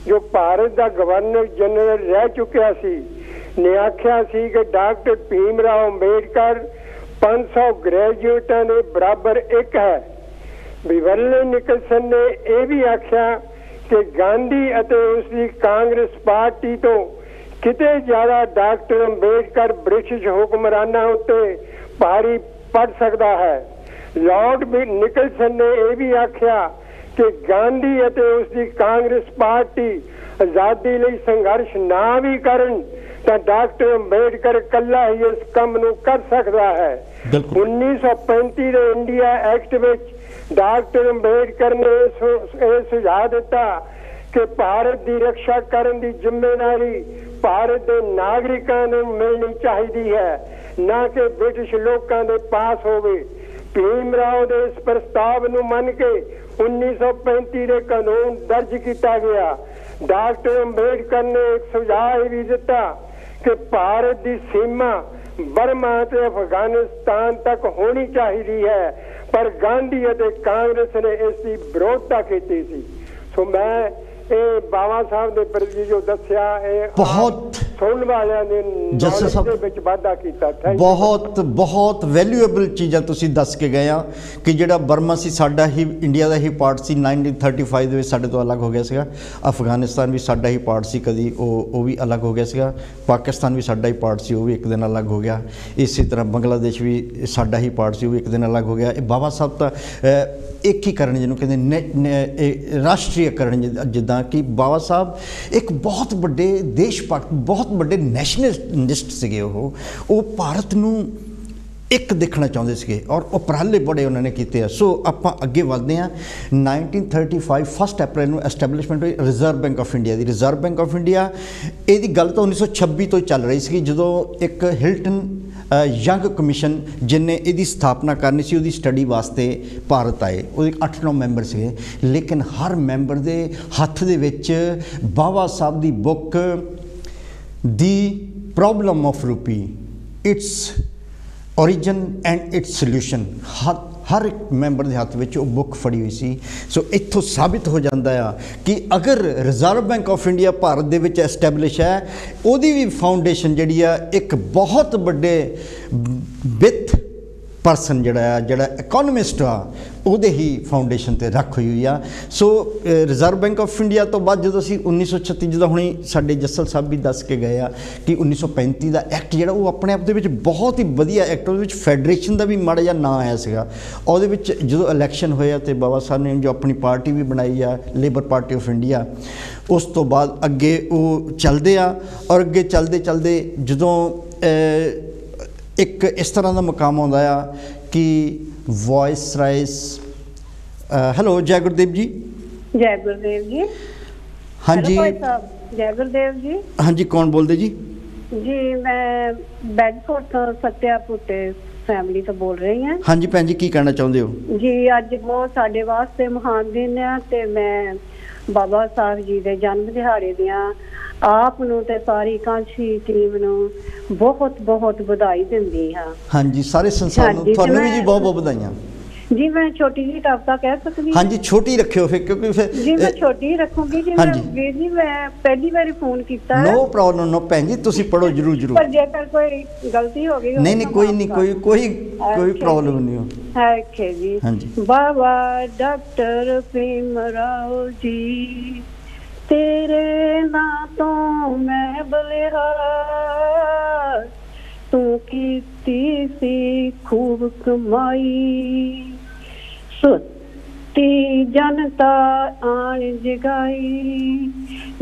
जो भारत का गवर्नर जनरल रह चुकिया सी ने आख्या सी कि डॉक्टर भीम राव अंबेडकर 500 ग्रेजुएटां दे बराबर एक है। बिवरले निकलसन ने यह भी आख्या कि गांधी अते उसकी कांग्रेस पार्टी तो किते ज्यादा डॉक्टर अंबेडकर ब्रिटिश हुक्मराना उत्ते भारी पड़ सकता है। लॉर्ड निकलसन ने यह भी आख्या कि गांधी अते उसकी कांग्रेस पार्टी आजादी लई संघर्ष ना भी करन तो डॉक्टर अंबेडकर कला ही इस काम नूं कर सकता है। 1935 के India act which doctor Ambedkar ने सुझाव दिता कि भारत की रक्षा करने की जिम्मेदारी भारत के नागरिकों नूं मिलनी चाहिए है, ना कि ब्रिटिश लोगों के पास होवे। भीम राव के इस प्रस्ताव नूं मन के 1935 के कानून दर्ज किया गया। डॉक्टर अंबेडकर ने एक सुझाव भी दिता कि भारत की सीमा बर्मा ते अफगानिस्तान तक होनी चाहिए है, पर गांधी और कांग्रेस ने इसकी विरोधता की थी। सो मैं बाबा साहब ने प्रति जो दस्या बहुत सुन वाले ने वाधा किया। बहुत बहुत वैल्यूएबल चीज़ां तुसीं दस के गए हैं कि जिहड़ा बर्मा सी साडा ही इंडिया का ही पार्ट सी 1935 दे विच साडे तो अलग हो गया सीगा। अफगानिस्तान भी साडा ही पार्ट सी, कदी वो भी अलग हो गया सीगा। पाकिस्तान भी साडा ही पार्ट सी, वो भी एक दिन अलग हो गया। इसी तरह बांग्लादेश भी साडा ही पार्ट सी, वो भी एक दिन अलग हो गया। बाबा साहब तो एकीकरण जिन्हों कहते राष्ट्रीयकरण जिदा कि बाबा साहब एक बहुत बड़े देश भगत बहुत बड़े नैशनलिस्ट से वो भारत नूं एक देखना चाहते थे और उपराले बड़े उन्होंने किए। सो आप अगे बढ़ते हैं। 1935 1 अप्रैल में एस्टैबलिशमेंट हुई रिजर्व बैंक ऑफ इंडिया की। रिजर्व बैंक ऑफ इंडिया ये गल तो 1926 तो चल रही सी, जो एक हिल्टन यंग कमीशन जिन्हें यदी स्थापना करनी सी, उसकी स्टडी वास्ते भारत आए। वो 8-9 मैंबर से, लेकिन हर मैंबर के हत्थ दे विच बाबा साहब की book the problem of rupee, its origin and its solution, हर एक मैंबर के हाथ में वो बुक फड़ी हुई सी। सो इत्थों साबित हो जाता है कि अगर reserve bank of India Bharat they which establish है, उसकी भी फाउंडेशन जिहड़ी है एक बहुत बड़े वित्त ਪਰਸਨ ਜਿਹੜਾ ਇਕੋਨੋਮਿਸਟ ਆ ਉਹਦੇ ਹੀ ਫਾਊਂਡੇਸ਼ਨ 'ਤੇ ਰੱਖ ਹੋਈ ਆ। ਸੋ ਰਿਜ਼ਰਵ ਬੈਂਕ ਆਫ ਇੰਡੀਆ ਤੋਂ ਬਾਅਦ ਜਦੋਂ ਅਸੀਂ 1936 ਜਦੋਂ ਹੁਣੀ ਸਾਡੇ ਜੱਸਲ ਸਾਹਿਬ ਵੀ ਦੱਸ ਕੇ ਗਏ ਆ ਕਿ 1935 ਦਾ ਐਕਟ ਜਿਹੜਾ ਉਹ ਆਪਣੇ ਆਪ ਦੇ ਵਿੱਚ ਬਹੁਤ ਹੀ ਵਧੀਆ ਐਕਟ, ਉਹਦੇ ਵਿੱਚ ਫੈਡਰੇਸ਼ਨ ਦਾ ਵੀ ਮਾੜਾ ਜਿਹਾ ਨਾਂ ਆਇਆ ਸੀਗਾ। ਉਹਦੇ ਵਿੱਚ ਜਦੋਂ ਇਲੈਕਸ਼ਨ ਹੋਇਆ ਅਤੇ ਬਾਬਾ ਸਾਹਿਬ ਨੇ ਜੋ ਆਪਣੀ ਪਾਰਟੀ ਵੀ ਬਣਾਈ ਆ, ਲੇਬਰ ਪਾਰਟੀ ਆਫ ਇੰਡੀਆ, ਉਸ ਤੋਂ ਬਾਅਦ ਅੱਗੇ ਉਹ ਚੱਲਦੇ ਆ ਔਰ ਅੱਗੇ ਚੱਲਦੇ ਜਦੋਂ ਇੱਕ ਇਸ ਤਰ੍ਹਾਂ ਦਾ ਮੁਕਾਮ ਆਉਂਦਾ ਆ ਕਿ ਵੌਇਸ ਰਾਈਸ। ਹੈਲੋ, ਜੈ ਗੁਰਦੇਵ ਜੀ। ਜੈ ਗੁਰਦੇਵ ਜੀ। ਹਾਂਜੀ ਜੈ ਗੁਰਦੇਵ ਜੀ। ਹਾਂਜੀ, ਕੌਣ ਬੋਲਦੇ ਜੀ? ਜੀ ਮੈਂ ਬੈਡਫੋਰਡ ਤੋਂ ਸੱਤਿਆ ਪੁੱਤੇ ਫੈਮਿਲੀ ਤੋਂ ਬੋਲ ਰਹੀ ਹਾਂ। ਹਾਂਜੀ ਭੈਣ ਜੀ, ਕੀ ਕਹਿਣਾ ਚਾਹੁੰਦੇ ਹੋ? ਜੀ ਅੱਜ ਬਹੁਤ ਸਾਡੇ ਵਾਸਤੇ ਮਹਾਨ ਦਿਨ ਆ ਤੇ ਮੈਂ ਬਾਬਾ ਸਾਹਿਬ ਜੀ ਦੇ ਜਨਮ ਦਿਹਾੜੇ ਦੀਆਂ ਆਪ ਨੂੰ ਤੇ ਸਾਰੀ ਕਾਂਸ਼ੀ ਟੀਮ ਨੂੰ ਬਹੁਤ ਬਹੁਤ ਵਧਾਈ ਦਿੰਦੀ ਹਾਂ। ਹਾਂਜੀ, ਸਾਰੇ ਸੰਸਾਰ ਨੂੰ, ਤੁਹਾਨੂੰ ਵੀ ਜੀ ਬਹੁਤ ਬਹੁਤ ਵਧਾਈਆਂ। ਜੀ ਮੈਂ ਛੋਟੀ ਜਿਹੀ ਕਵਿਤਾ ਕਹਿ ਸਕਦੀ? ਹਾਂਜੀ, ਛੋਟੀ ਰੱਖਿਓ ਫਿਰ, ਕਿਉਂਕਿ ਫਿਰ ਜੀ ਮੈਂ ਛੋਟੀ ਰੱਖੂੰਗੀ ਜੀ। ਵੀਰ ਜੀ ਮੈਂ ਪਹਿਲੀ ਵਾਰੀ ਫੋਨ ਕੀਤਾ। ਨੋ ਪ੍ਰੋਬਲਮ, ਨੋ ਭੈਣ ਜੀ, ਤੁਸੀਂ ਪੜੋ ਜਰੂਰ। ਪਰ ਜੇਕਰ ਕੋਈ ਗਲਤੀ ਹੋ ਗਈ ਨਹੀਂ ਕੋਈ ਨਹੀਂ, ਕੋਈ ਪ੍ਰੋਬਲਮ ਨਹੀਂ ਹੈ। ਓਕੇ ਜੀ। ਬਾਬਾ ਡਾਕਟਰ ਭੀਮ ਰਾਓ ਜੀ, तेरे ना तो मैं बलिहार, तू कीती सी खूब कमाई, सुती जनता आन जगाई,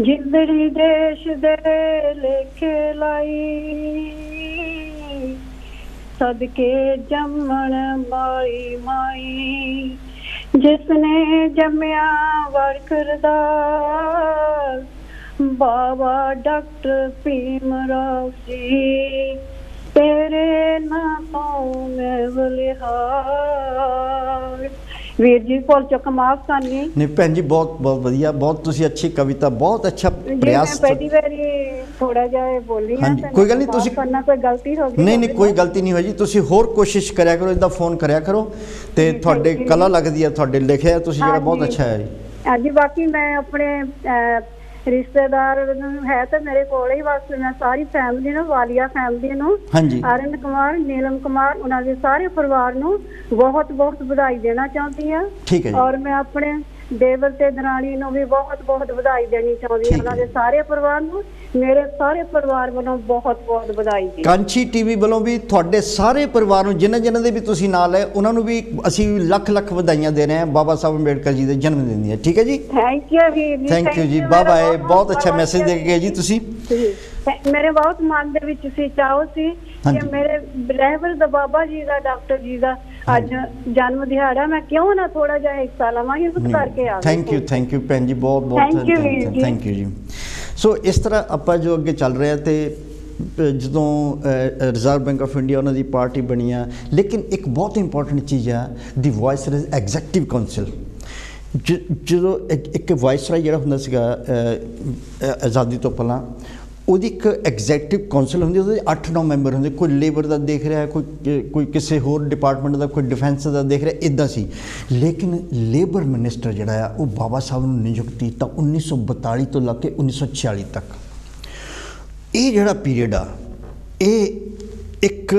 जिंदड़ी देश दे लेखे लाई, सदके जमण माई माई, जिसने जमया वरकरदार, बाबा डॉक्टर भीम राव जी, तेरे नाम में बलिहार। ਵੀਰ ਜੀ ਭੁੱਲ ਚੁੱਕ ਮਾਫ ਕਰਨੀ। ਨਹੀਂ ਭੈਣ ਜੀ, ਬਹੁਤ ਬਹੁਤ ਵਧੀਆ, ਬਹੁਤ ਤੁਸੀਂ ਅੱਛੀ ਕਵਿਤਾ, ਬਹੁਤ ਅੱਛਾ ਪ੍ਰਯਾਸ। ਮੈਂ ਪਹਿਲੀ ਵਾਰੀ ਥੋੜਾ ਜਿਹਾ ਬੋਲੀ ਹਾਂ। ਕੋਈ ਗੱਲ ਨਹੀਂ, ਤੁਸੀਂ ਕਰਨਾ ਕੋਈ ਗਲਤੀ ਹੋ ਗਈ? ਨਹੀਂ ਕੋਈ ਗਲਤੀ ਨਹੀਂ ਹੋਈ ਜੀ। ਤੁਸੀਂ ਹੋਰ ਕੋਸ਼ਿਸ਼ ਕਰਿਆ ਕਰੋ, ਇਦਾਂ ਫੋਨ ਕਰਿਆ ਕਰੋ ਤੇ ਤੁਹਾਡੇ ਕਲਾ ਲੱਗਦੀ ਹੈ, ਤੁਹਾਡੇ ਲਿਖਿਆ ਤੁਸੀਂ ਜਿਹੜਾ ਬਹੁਤ ਅੱਛਾ ਹੈ ਜੀ। ਹਾਂਜੀ, ਬਾਕੀ ਮੈਂ ਆਪਣੇ ਰਿਸ਼ਤੇਦਾਰ ਹੈ ਤੇ ਮੇਰੇ ਕੋਲ ਹੀ, ਬਸ ਮੈਂ ਸਾਰੀ ਫੈਮਿਲੀ ਨੂੰ, ਵਾਲੀਆ ਫੈਮਿਲੀ ਨੂੰ, ਆਨੰਦ ਕੁਮਾਰ, ਨੀਲਮ ਕੁਮਾਰ, ਉਹਨਾਂ ਦੇ ਸਾਰੇ ਪਰਿਵਾਰ ਨੂੰ ਬਹੁਤ ਬਹੁਤ ਵਧਾਈ ਦੇਣਾ ਚਾਹੁੰਦੀ ਹਾਂ। ਔਰ ਮੈਂ ਆਪਣੇ ਦੇਵਰ ਤੇ ਦਰਾਣੀ ਨੂੰ ਵੀ ਬਹੁਤ ਬਹੁਤ ਵਧਾਈ ਦੇਣੀ ਚਾਹੁੰਦੀ ਹਾਂ। ਉਹਨਾਂ ਦੇ ਸਾਰੇ ਪਰਿਵਾਰ ਨੂੰ, ਮੇਰੇ ਸਾਰੇ ਪਰਿਵਾਰ ਵੱਲੋਂ ਬਹੁਤ ਬਹੁਤ ਵਧਾਈ ਜੀ। ਕਾਂਚੀ ਟੀਵੀ ਵੱਲੋਂ ਵੀ ਤੁਹਾਡੇ ਸਾਰੇ ਪਰਿਵਾਰ ਨੂੰ, ਜਿਨ੍ਹਾਂ ਦੇ ਵੀ ਤੁਸੀਂ ਨਾਲ ਹੈ, ਉਹਨਾਂ ਨੂੰ ਵੀ ਅਸੀਂ ਲੱਖ ਲੱਖ ਵਧਾਈਆਂ ਦੇ ਰਹੇ ਹਾਂ ਬਾਬਾ ਸਾਹਿਬ ਅੰਬੇਡਕਰ ਜੀ ਦੇ ਜਨਮ ਦਿਨ ਦੀਆਂ। ਠੀਕ ਹੈ ਜੀ, ਥੈਂਕ ਯੂ ਜੀ। ਥੈਂਕ ਯੂ ਜੀ, ਬਾਏ ਬਾਏ। ਬਹੁਤ ਅੱਛਾ ਮੈਸੇਜ ਦੇ ਕੇ ਗਏ ਜੀ ਤੁਸੀਂ। ਮੇਰੇ ਬਹੁਤ ਮਨ ਦੇ ਵਿੱਚ ਸੀ, ਚਾਹੋ ਸੀ ਕਿ ਮੇਰੇ ਰਹਿਬਰ ਦਾ ਬਾਬਾ ਜੀ ਦਾ, ਡਾਕਟਰ ਜੀ ਦਾ ਅੱਜ ਜਨਮ ਦਿਹਾੜਾ, ਮੈਂ ਕਿਉਂ ਨਾ ਥੋੜਾ ਜਿਹਾ ਹਿੱਸਾ ਲਵਾਂ, ਇਸ ਕਰਕੇ ਆ। ਥੈਂਕ ਯੂ ਭੈਣ ਜੀ, ਬਹੁਤ ਬਹੁਤ ਥੈਂਕ ਯੂ ਜੀ। ਸੋ ਇਸ ਤਰ੍ਹਾਂ ਆਪਾਂ ਜੋ ਅੱਗੇ ਚੱਲ ਰਿਹਾ ਤੇ ਜਦੋਂ ਰਿਜ਼ਰਵ ਬੈਂਕ ਆਫ ਇੰਡੀਆ ਉਹਨਾਂ ਦੀ ਪਾਰਟੀ ਬਣੀ ਆ, ਲੇਕਿਨ ਇੱਕ ਬਹੁਤ ਇੰਪੋਰਟੈਂਟ ਚੀਜ਼ ਆ ਦੀ ਵਾਇਸਰਾਏ ਐਗਜ਼ੈਕਟਿਵ ਕਾਉਂਸਲ। ਜਦੋਂ ਇੱਕ ਵਾਇਸਰਾਏ ਜਿਹੜਾ ਹੁੰਦਾ ਸੀਗਾ ਆਜ਼ਾਦੀ ਤੋਂ ਪਹਿਲਾਂ, ਉਹਦੀ ਇੱਕ ਐਗਜ਼ੈਕਟਿਵ ਕਾਉਂਸਲ ਹੁੰਦੀ, ਉਹਦੇ 8-9 ਮੈਂਬਰ ਹੁੰਦੇ। ਕੋਈ ਲੇਬਰ ਦਾ ਦੇਖ ਰਿਹਾ, ਕੋਈ ਕਿਸੇ ਹੋਰ ਡਿਪਾਰਟਮੈਂਟ ਦਾ, ਕੋਈ ਡਿਫੈਂਸ ਦਾ ਦੇਖ ਰਿਹਾ, ਇੱਦਾਂ ਸੀ। ਲੇਕਿਨ ਲੇਬਰ ਮਿਨਿਸਟਰ ਜਿਹੜਾ ਆ ਉਹ ਬਾਬਾ ਸਾਹਿਬ ਨੂੰ ਨਿਯੁਕਤੀ ਤਾਂ 1942 ਤੋਂ ਲੈ ਕੇ 1946 ਤੱਕ, ਇਹ ਜਿਹੜਾ ਪੀਰੀਅਡ ਆ, ਇਹ ਇੱਕ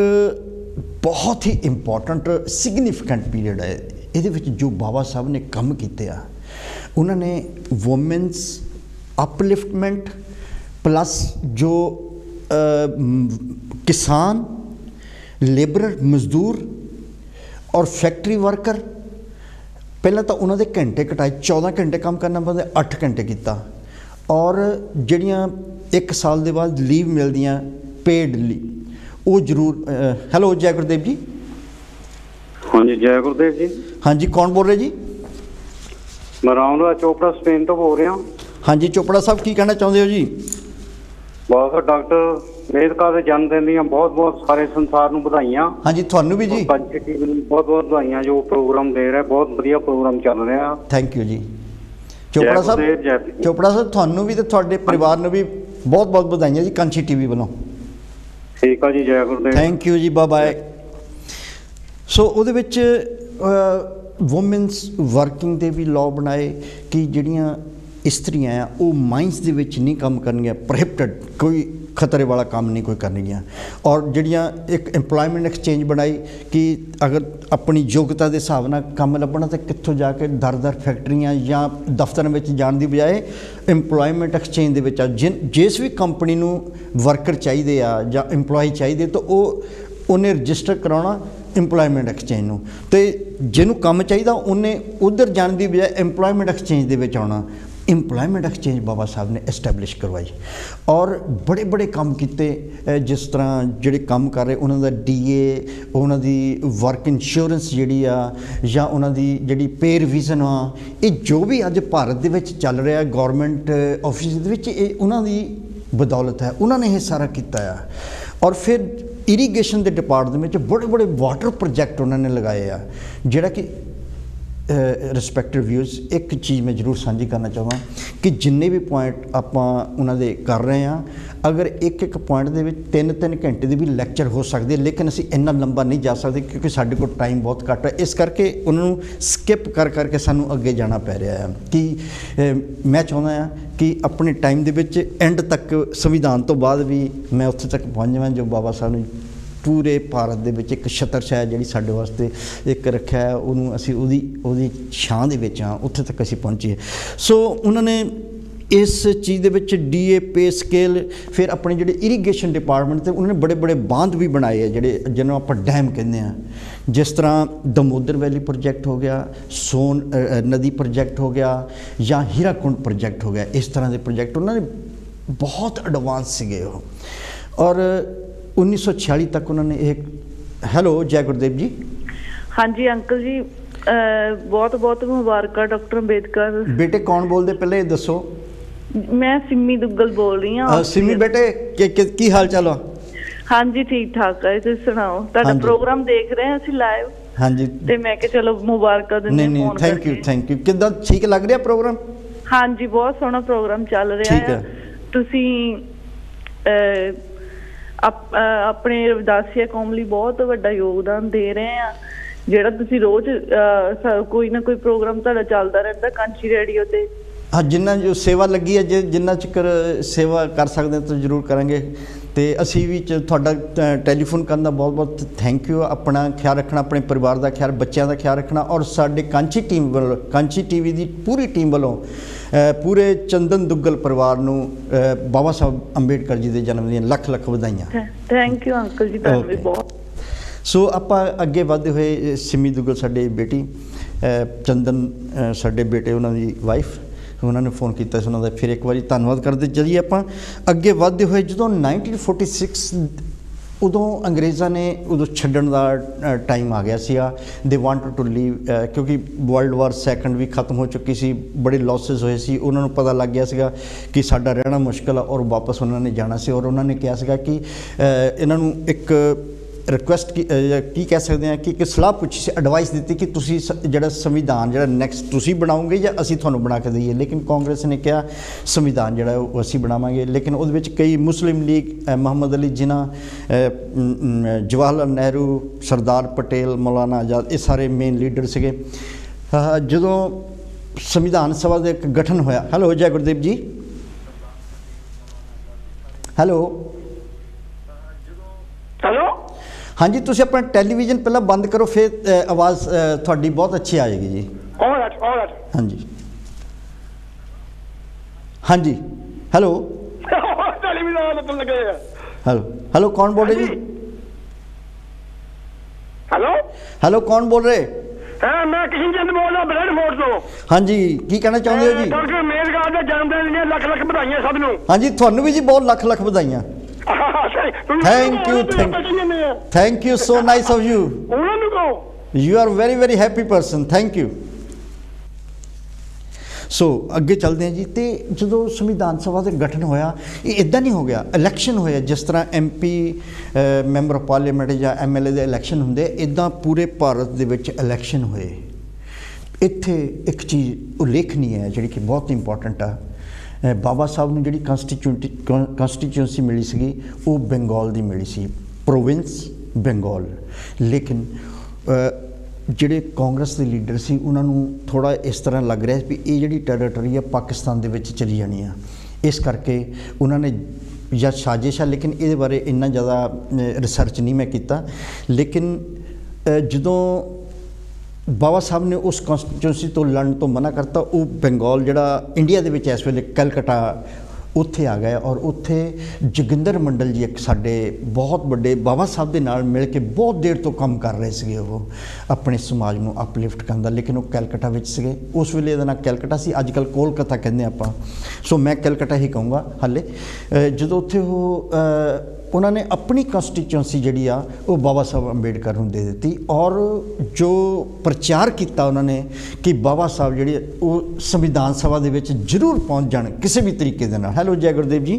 ਬਹੁਤ ਹੀ ਇੰਪੋਰਟੈਂਟ ਸਿਗਨੀਫੀਕੈਂਟ ਪੀਰੀਅਡ ਹੈ। ਇਹਦੇ ਵਿੱਚ ਜੋ ਬਾਬਾ ਸਾਹਿਬ ਨੇ ਕੰਮ ਕੀਤੇ ਆ, ਉਹਨਾਂ ਨੇ ਵੂਮੈਨਸ ਅਪਲਿਫਟਮੈਂਟ प्लस जो किसान, लेबरर, मजदूर और फैक्ट्री वर्कर, पहला तो उन्होंने घंटे घटाए, 14 घंटे काम करना पैंदा, 8 घंटे किया। और जड़ियाँ एक साल के बाद लीव मिलदियाँ पेड लीव, वो जरूर। हैलो, जय गुरदेव जी। हाँ जी, जय गुरदेव जी। हाँ जी, कौन बोल रहे जी? मैं रामराज चोपड़ा स्पेन तो बोल रहा हूँ। हाँ जी, चोपड़ा साहब की कहना चाहते हो जी? बहुत डॉक्टर अंबेडकर के जन्मदिन दी बहुत बहुत सारे संसार नूं बधाइयां। हाँ जी, तुहानू भी जी। कांची टीवी नूं बहुत बहुत बधाइयां जो प्रोग्राम दे रहा है, बहुत वधिया प्रोग्राम चल रहा। थैंक यू जी। चोपड़ा साहब तुहानू भी ते तुहाडे परिवार नूं भी बहुत बहुत बधाइयां जी कांची टीवी वालों। ठीक है जी, जय गुरुदेव। थैंक यू जी, बाय बाय। सो उहदे विच वूमेनस वर्किंग दे भी लॉ बनाए कि जिहड़ियां इस्त्रियाँ आ वो माइनस दे विच नहीं काम करनगियां, प्रोहिबिटेड, कोई खतरे वाला काम नहीं कोई करनी गया। और जड़ियाँ एक एम्पलॉयमेंट एक्सचेंज बनाई कि अगर अपनी योग्यता के हिसाब नाल काम लभना तो कित्थों जाके दर दर फैक्ट्रियां या दफ्तरां विच जाण दी बजाए एम्पलॉयमेंट एक्सचेंज दे विच जिस भी कंपनी नूं वर्कर चाहिए आ या एम्पलॉय चाहिए तो उन्हें रजिस्टर कराना एम्पलॉयमेंट एक्सचेंज नूं, ते जिन्हों काम चाहिए उन्हें उधर जाने की बजाय एम्पलॉयमेंट एक्सचेंज दे विच आउणा। एम्पलॉयमेंट एक्सचेंज बाबा साहब ने एस्टैबलिश करवाई और बड़े बड़े काम किए, जिस तरह जिहड़े काम कर रहे उन्हों का DA, उन्हों की वर्क इंश्योरेंस जिहड़ी आ या उन्हों की जिहड़ी पे रिवीजन आ, ये जो भी अज भारत दे विच चल रहा है गौरमेंट ऑफिस दे विच उन्हों की बदौलत है, उन्होंने ये सारा किया है। और फिर इरीगेशन के डिपार्टमेंट में बड़े बड़े वाटर प्रोजैक्ट उन्होंने लगाए आ, जिहड़ा कि रिस्पैक्टेड व्यूज़ एक चीज़ मैं जरूर साझी करना चाहूँगा कि जिन्ने भी पॉइंट आपां उन्हां दे कर रहे हैं, अगर एक एक पॉइंट दे विच 3-3 घंटे दे भी लैक्चर हो सकते, लेकिन असीं इन्ना लंबा नहीं जा सकते क्योंकि साडे कोल टाइम बहुत घट है। इस करके उन्होंने स्किप कर करके सानू अगे जाना पै रहा है कि मैं चाहुंदा हां कि अपने टाइम दे विच एंड तक संविधान तो बाद भी मैं उत्थे तक पहुँच जावां जो बाबा साहब ने पूरे भारत दे विच एक छतरछाया जिहड़ी साडे वास्ते एक रखिया है, उहनूं असीं उहदी छां दे विच हां, उत्थे तक असीं पहुंचे। सो उन्होंने इस चीज़ दे विच DA पे स्केल, फिर अपने जिहड़े इरीगेशन डिपार्टमेंट ते उन्होंने बड़े बड़े बांध भी बनाए हैं जिहड़े जिन्होंने आपां डैम कहते हैं, जिस तरह दमोदर वैली प्रोजैक्ट हो गया, सोन नदी प्रोजैक्ट हो गया या हीराकुंड प्रोजैक्ट हो गया। इस तरह के प्रोजैक्ट उन्होंने बहुत एडवांस सीगे और 1946 तक उन्होंने एक। हेलो जय गुरुदेव जी। हाँ जी अंकल जी, बहुत बहुत मुबारक डॉक्टर अंबेडकर। बेटे कौन बोलते पहले दसो? मैं सिमी दुग्गल बोल रही हूँ। सिमी बेटे की हाल चाल? हाँ जी ठीक ठाक है, तुम सुनाओ? तुहाडा प्रोग्राम देख रहे हैं असीं लाइव। हाँ जी, ते मैं कि चलो मुबारक दिंदे। नहीं थैंक यू किद्दां ठीक लग रहा प्रोग्राम? हाँ जी बहुत सोहना प्रोग्राम चल रहा है। तुसीं अपने रविदासिया कौम लई बहुत वड्डा योगदान दे रहे हैं, जिहड़ा तुसीं रोज कोई ना कोई प्रोग्राम तुहाडा चलदा रहिंदा कांची रेडियो ते। हाँ जिन्ना जो सेवा लगी है जिन्ना चिकर सेवा कर सकते हैं तो जरूर करेंगे। तो असी भी तुहाडा टैलीफोन करना बहुत बहुत थैंक यू। अपना ख्याल रखना, अपने परिवार का ख्याल, बच्चों का ख्याल रखना और साडे कांची टीम वालों, कांची TV की पूरी टीम वालों पूरे चंदन दुग्गल परिवार नूं बाबा साहब अंबेडकर जी के जन्म दिन लख लख बधाइयां। थैंक यू अंकल जी, तुहानूं भी बहुत। सो आपां अगे वधदे होए सिमी दुग्गल साडे बेटी, चंदन साडे बेटे उन्हां दी वाइफ, उन्होंने फोन किया, उन्होंने फिर एक बार धन्यवाद करते। चलिए आप अगे बढ़ते हुए जो 1946 उदों अंग्रेज़ों ने उदों छड्डण का टाइम आ गया सीगा। दे वांटेड टू लीव क्योंकि वर्ल्ड वार सैकेंड भी खत्म हो चुकी सी, बड़े लॉसेस होए सी, उन्होंने पता लग गया सीगा कि साडा रहना मुश्किल है और वापस उन्होंने जाना सी। और उन्होंने कहा सीगा कि इन्हों एक रिक्वेस्ट की कह सकते हैं कि एक सलाह पूछी सी, एडवाइस दी कि तुसी जिहड़ा संविधान जिहड़ा नैक्सट तुसी बनाओगे या असी तुहानूं बना के दईए। लेकिन कांग्रेस ने कहा संविधान जिहड़ा वो असी बनावांगे। लेकिन उहदे विच कई मुस्लिम लीग, मोहम्मद अली जिन्ना, जवाहरलाल नेहरू, सरदार पटेल, मौलाना आज़ाद, ये सारे मेन लीडर सीगे। जदों संविधान सभा का एक गठन होया। हेलो जय गुरुदेव जी। हेलो हेलो हाँ जी, तुम अपना टैलीविजन पहला बंद करो, फिर आवाज़ थोड़ी बहुत अच्छी आएगी जी। हाँ जी हाँ जी। हेलो हेलो हेलो कौन बोल रहे जी? हेलो हेलो कौन बोल रहे? मैं किशन चंद बोल रहा ब्रेडफोर्ड तो। हाँ जी की कहना चाहते हो जी? डॉक्टर अंबेडकर का जन्मदिन दी लख लख बधाइयां सब नूं। हाँ जी थानू भी जी बहुत लख लख बधाइयां। Thank you so nice of you. You are very very happy person, thank you. So अगे चलते हैं जी। तो जो संविधान सभा का गठन होया, ये इदा नहीं हो गया, इलैक्शन होया जिस तरह MP मैंबर ऑफ पार्लीमेंट या MLA के इलैक्शन होंगे, इदा पूरे भारत के विच इलैक्शन होए। इत्थे एक चीज़ उल्लेखनीय है जी कि बहुत इंपॉर्टेंट आ, बाबा साहब ने जी कॉन्स्टिट्यूंसी मिली सी वो बंगाल की मिली सी, प्रोविंस बंगाल। लेकिन ਜਿਹੜੇ कांग्रेस के लीडर से उन्होंने थोड़ा इस तरह लग रहा है भी ये जी टैरेटरी है पाकिस्तान के चली जानी है। इस करके उन्होंने ਜਾਂ ਸਾਜ਼ਿਸ਼ ਹੈ, लेकिन ये बारे इन्ना ज़्यादा रिसर्च नहीं मैं किया। लेकिन जदों बाबा साहब ने उस कॉन्स्टिट्यूंसी तो लड़न तो मना करता, वो बंगाल जिहड़ा इंडिया दे विच इस वेले कलकत्ता उत्थे आ गया और उत्थे जोगिंदर मंडल जी एक साडे बहुत बड़े बाबा साहब दे नाल मिल के बहुत देर तो काम कर रहे थे, वो अपने समाज नूं अपलिफ्ट करन दा, लेकिन वो कैलकटा विच सीगे। उस वेले दा नाम कैलकटा सी, अजकल कोलकाता कहंदे आपां, सो मैं कैलकटा ही कहूँगा हाले। जदों उत्थे उन्होंने अपनी कॉन्स्टिट्यूंसी जी आ वो बाबा साहब अंबेडकर नूं दे दी और जो प्रचार किया उन्होंने कि बाबा साहब जी वो संविधान सभा दे विच जरूर पहुँच जाण किसी भी तरीके दे नाल। हैलो जय गुरदेव जी।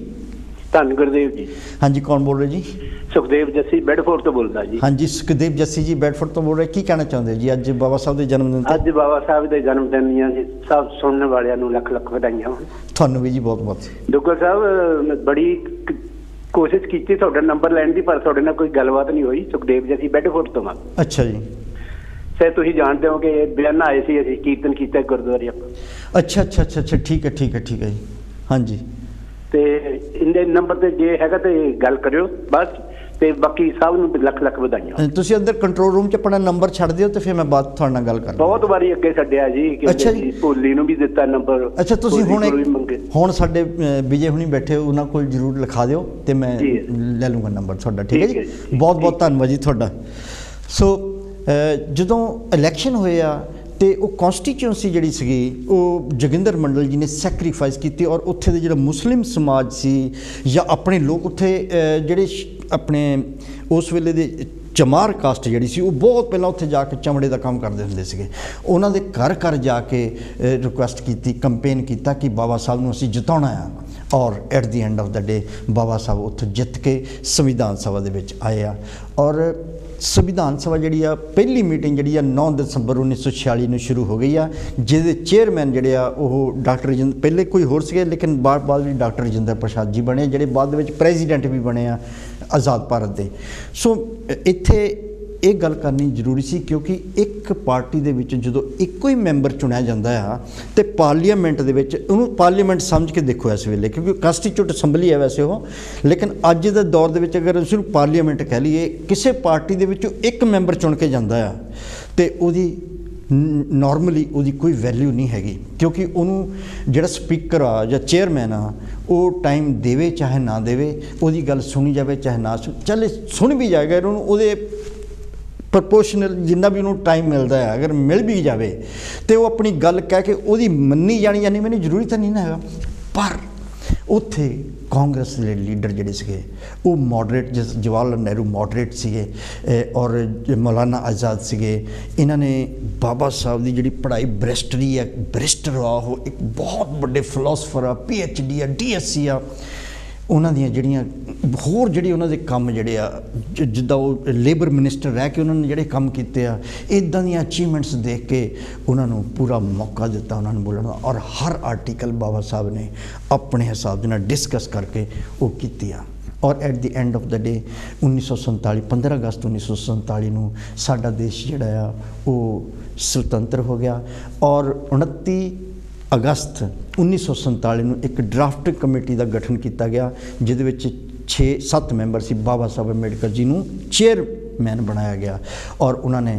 धन गुरदेव जी। हाँ जी, कौन बोल रहे जी? सुखदेव जस्सी बेडफोर्ड तो बोलता जी। हाँ जी, सुखदेव जस्सी जी बेडफोर्ड तो बोल रहे, की कहना चाहते जी अज बाबा साहब के जन्मदिन? अज बाबा साहब के जन्मदिन जी सब सुनने वालियां नूं लख लख बधाइयां होण। तुहानूं भी जी बहुत बहुत। दुग्गल साहब बड़ी कोशिश की थोड़ा नंबर लैन की, पर थोड़े नाल कोई गलबात नहीं हुई। सुखदेव जस्सी बेडफोर्ड तो मैं। अच्छा जी। सर तुसीं जानते हो कि बयाना आए सी, असीं कीर्तन कीता गुरुद्वारे। अच्छा अच्छा अच्छा अच्छा, ठीक है ठीक है ठीक है जी। हाँ जी, ते इन्ने नंबर ते जे हैगा ते गल करियो बस, ते बाकी सब नूं लख लख बधाइयां। तुसीं अंदर कंट्रोल रूम च अपना नंबर छड्ड दिओ ते फिर मैं बात तुहाडे नाल गल करदा। बहुत बारी अगे छड्डिया जी। अच्छा जी, भोली नूं भी दित्ता नंबर। अच्छा, तुसीं हुण साडे विजय हुणी बैठे उन्हां कोल जरूर लिखा दिओ ते मैं ले लूँगा नंबर तुहाडा। ठीक है जी, बहुत बहुत धन्नवाद जी तुहाडा। सो जदों इलैक्शन होए आ तो वो कॉन्स्टिट्यूंसी जी सी वो जोगिंदर मंडल जी ने सैक्रीफाइस की और उत्थे दे जिहड़ा मुस्लिम समाज सी या अपने लोग उत्थे जिहड़े अपने उस वेले दे चमार कास्ट जी सी वो बहुत पहला उत्थे जाके चमड़े का काम करते होंदे सीगे। उन्हां दे घर घर जाके रिक्वेस्ट की, कंपेन किया कि बाबा साहब नूं असीं जिताउणा आ और at the end of the day Baba Saheb उत्थे जित के संविधान सभा दे विच आए आ। और संविधान सभा जी पहली मीटिंग जी 9 दिसंबर 1946 में शुरू हो गई आ, जिहदे चेयरमैन जोड़े डॉक्टर राजेंद्र, पहले कोई होर सीगे लेकिन बाद में डॉक्टर राजेंद्र प्रसाद जी बने, जोड़े बाद में प्रेजिडेंट भी बने आ आज़ाद भारत के। सो इत्थे एक गल करनी जरूरी सी क्योंकि एक पार्टी दे विच जदों इक्को ही मैंबर चुनिया जाता है तो पार्लीमेंट दे विच उहनूं पार्लीमेंट समझ के देखो इस वेले, क्योंकि कॉन्स्टिट्यूट असैंबली है वैसे वो, लेकिन अज दे दौर दे विच अगर उस पार्लीमेंट कह लीए किसी पार्टी दे विचों एक मैंबर चुन के जाता है तो उहदी नॉर्मली उहदी कोई वैल्यू नहीं हैगी, क्योंकि उन्होंने जिहड़ा स्पीकर आ या चेयरमैन आ वो टाइम देवे चाहे ना देवे, उहदी गल सुनी जाए चाहे ना चले सुन भी जाएगा, उन्होंने उहदे प्रपोर्शनल जिन्ना भी उन्होंने टाइम मिलता है अगर मिल भी जाए तो वो अपनी गल कह के वो मन्नी जानी या नहीं मैंने जरूरी तो नहीं है। पर उत्थे कांग्रेस के लीडर जोड़े से वो मॉडरेट, जिस जवाहरलाल नेहरू मॉडरेट से और मौलाना आज़ाद से, इन्होंने बाबा साहब की जी पढ़ाई बैरिस्टरी है, बैरिस्टर आ वो एक बहुत बड़े फिलोसफर आ, PhD आ, DSc आ, उन्हों दियाँ होर जिहड़े उन्होंने काम जिहड़े आ जिद्दां वो लेबर मिनिस्टर रह के उन्होंने जिहड़े काम कीते आ इदां दियां अचीवमेंट्स देख के उन्होंने पूरा मौका दिता उन्होंने बोलने का, और हर आर्टिकल बाबा साहब ने अपने हिसाब के डिस्कस करके वो कीती आ। और at the end of the day 1947 15 अगस्त 1947 नूं साडा देश जिहड़ा आ वो सुतंत्र हो गया और 29 अगस्त 1947 में एक ड्राफ्ट कमेटी का गठन किया गया जिहदे विच 6-7 मैंबर सी, बाबा साहब अंबेडकर जी नूं चेयरमैन बनाया गया और उन्होंने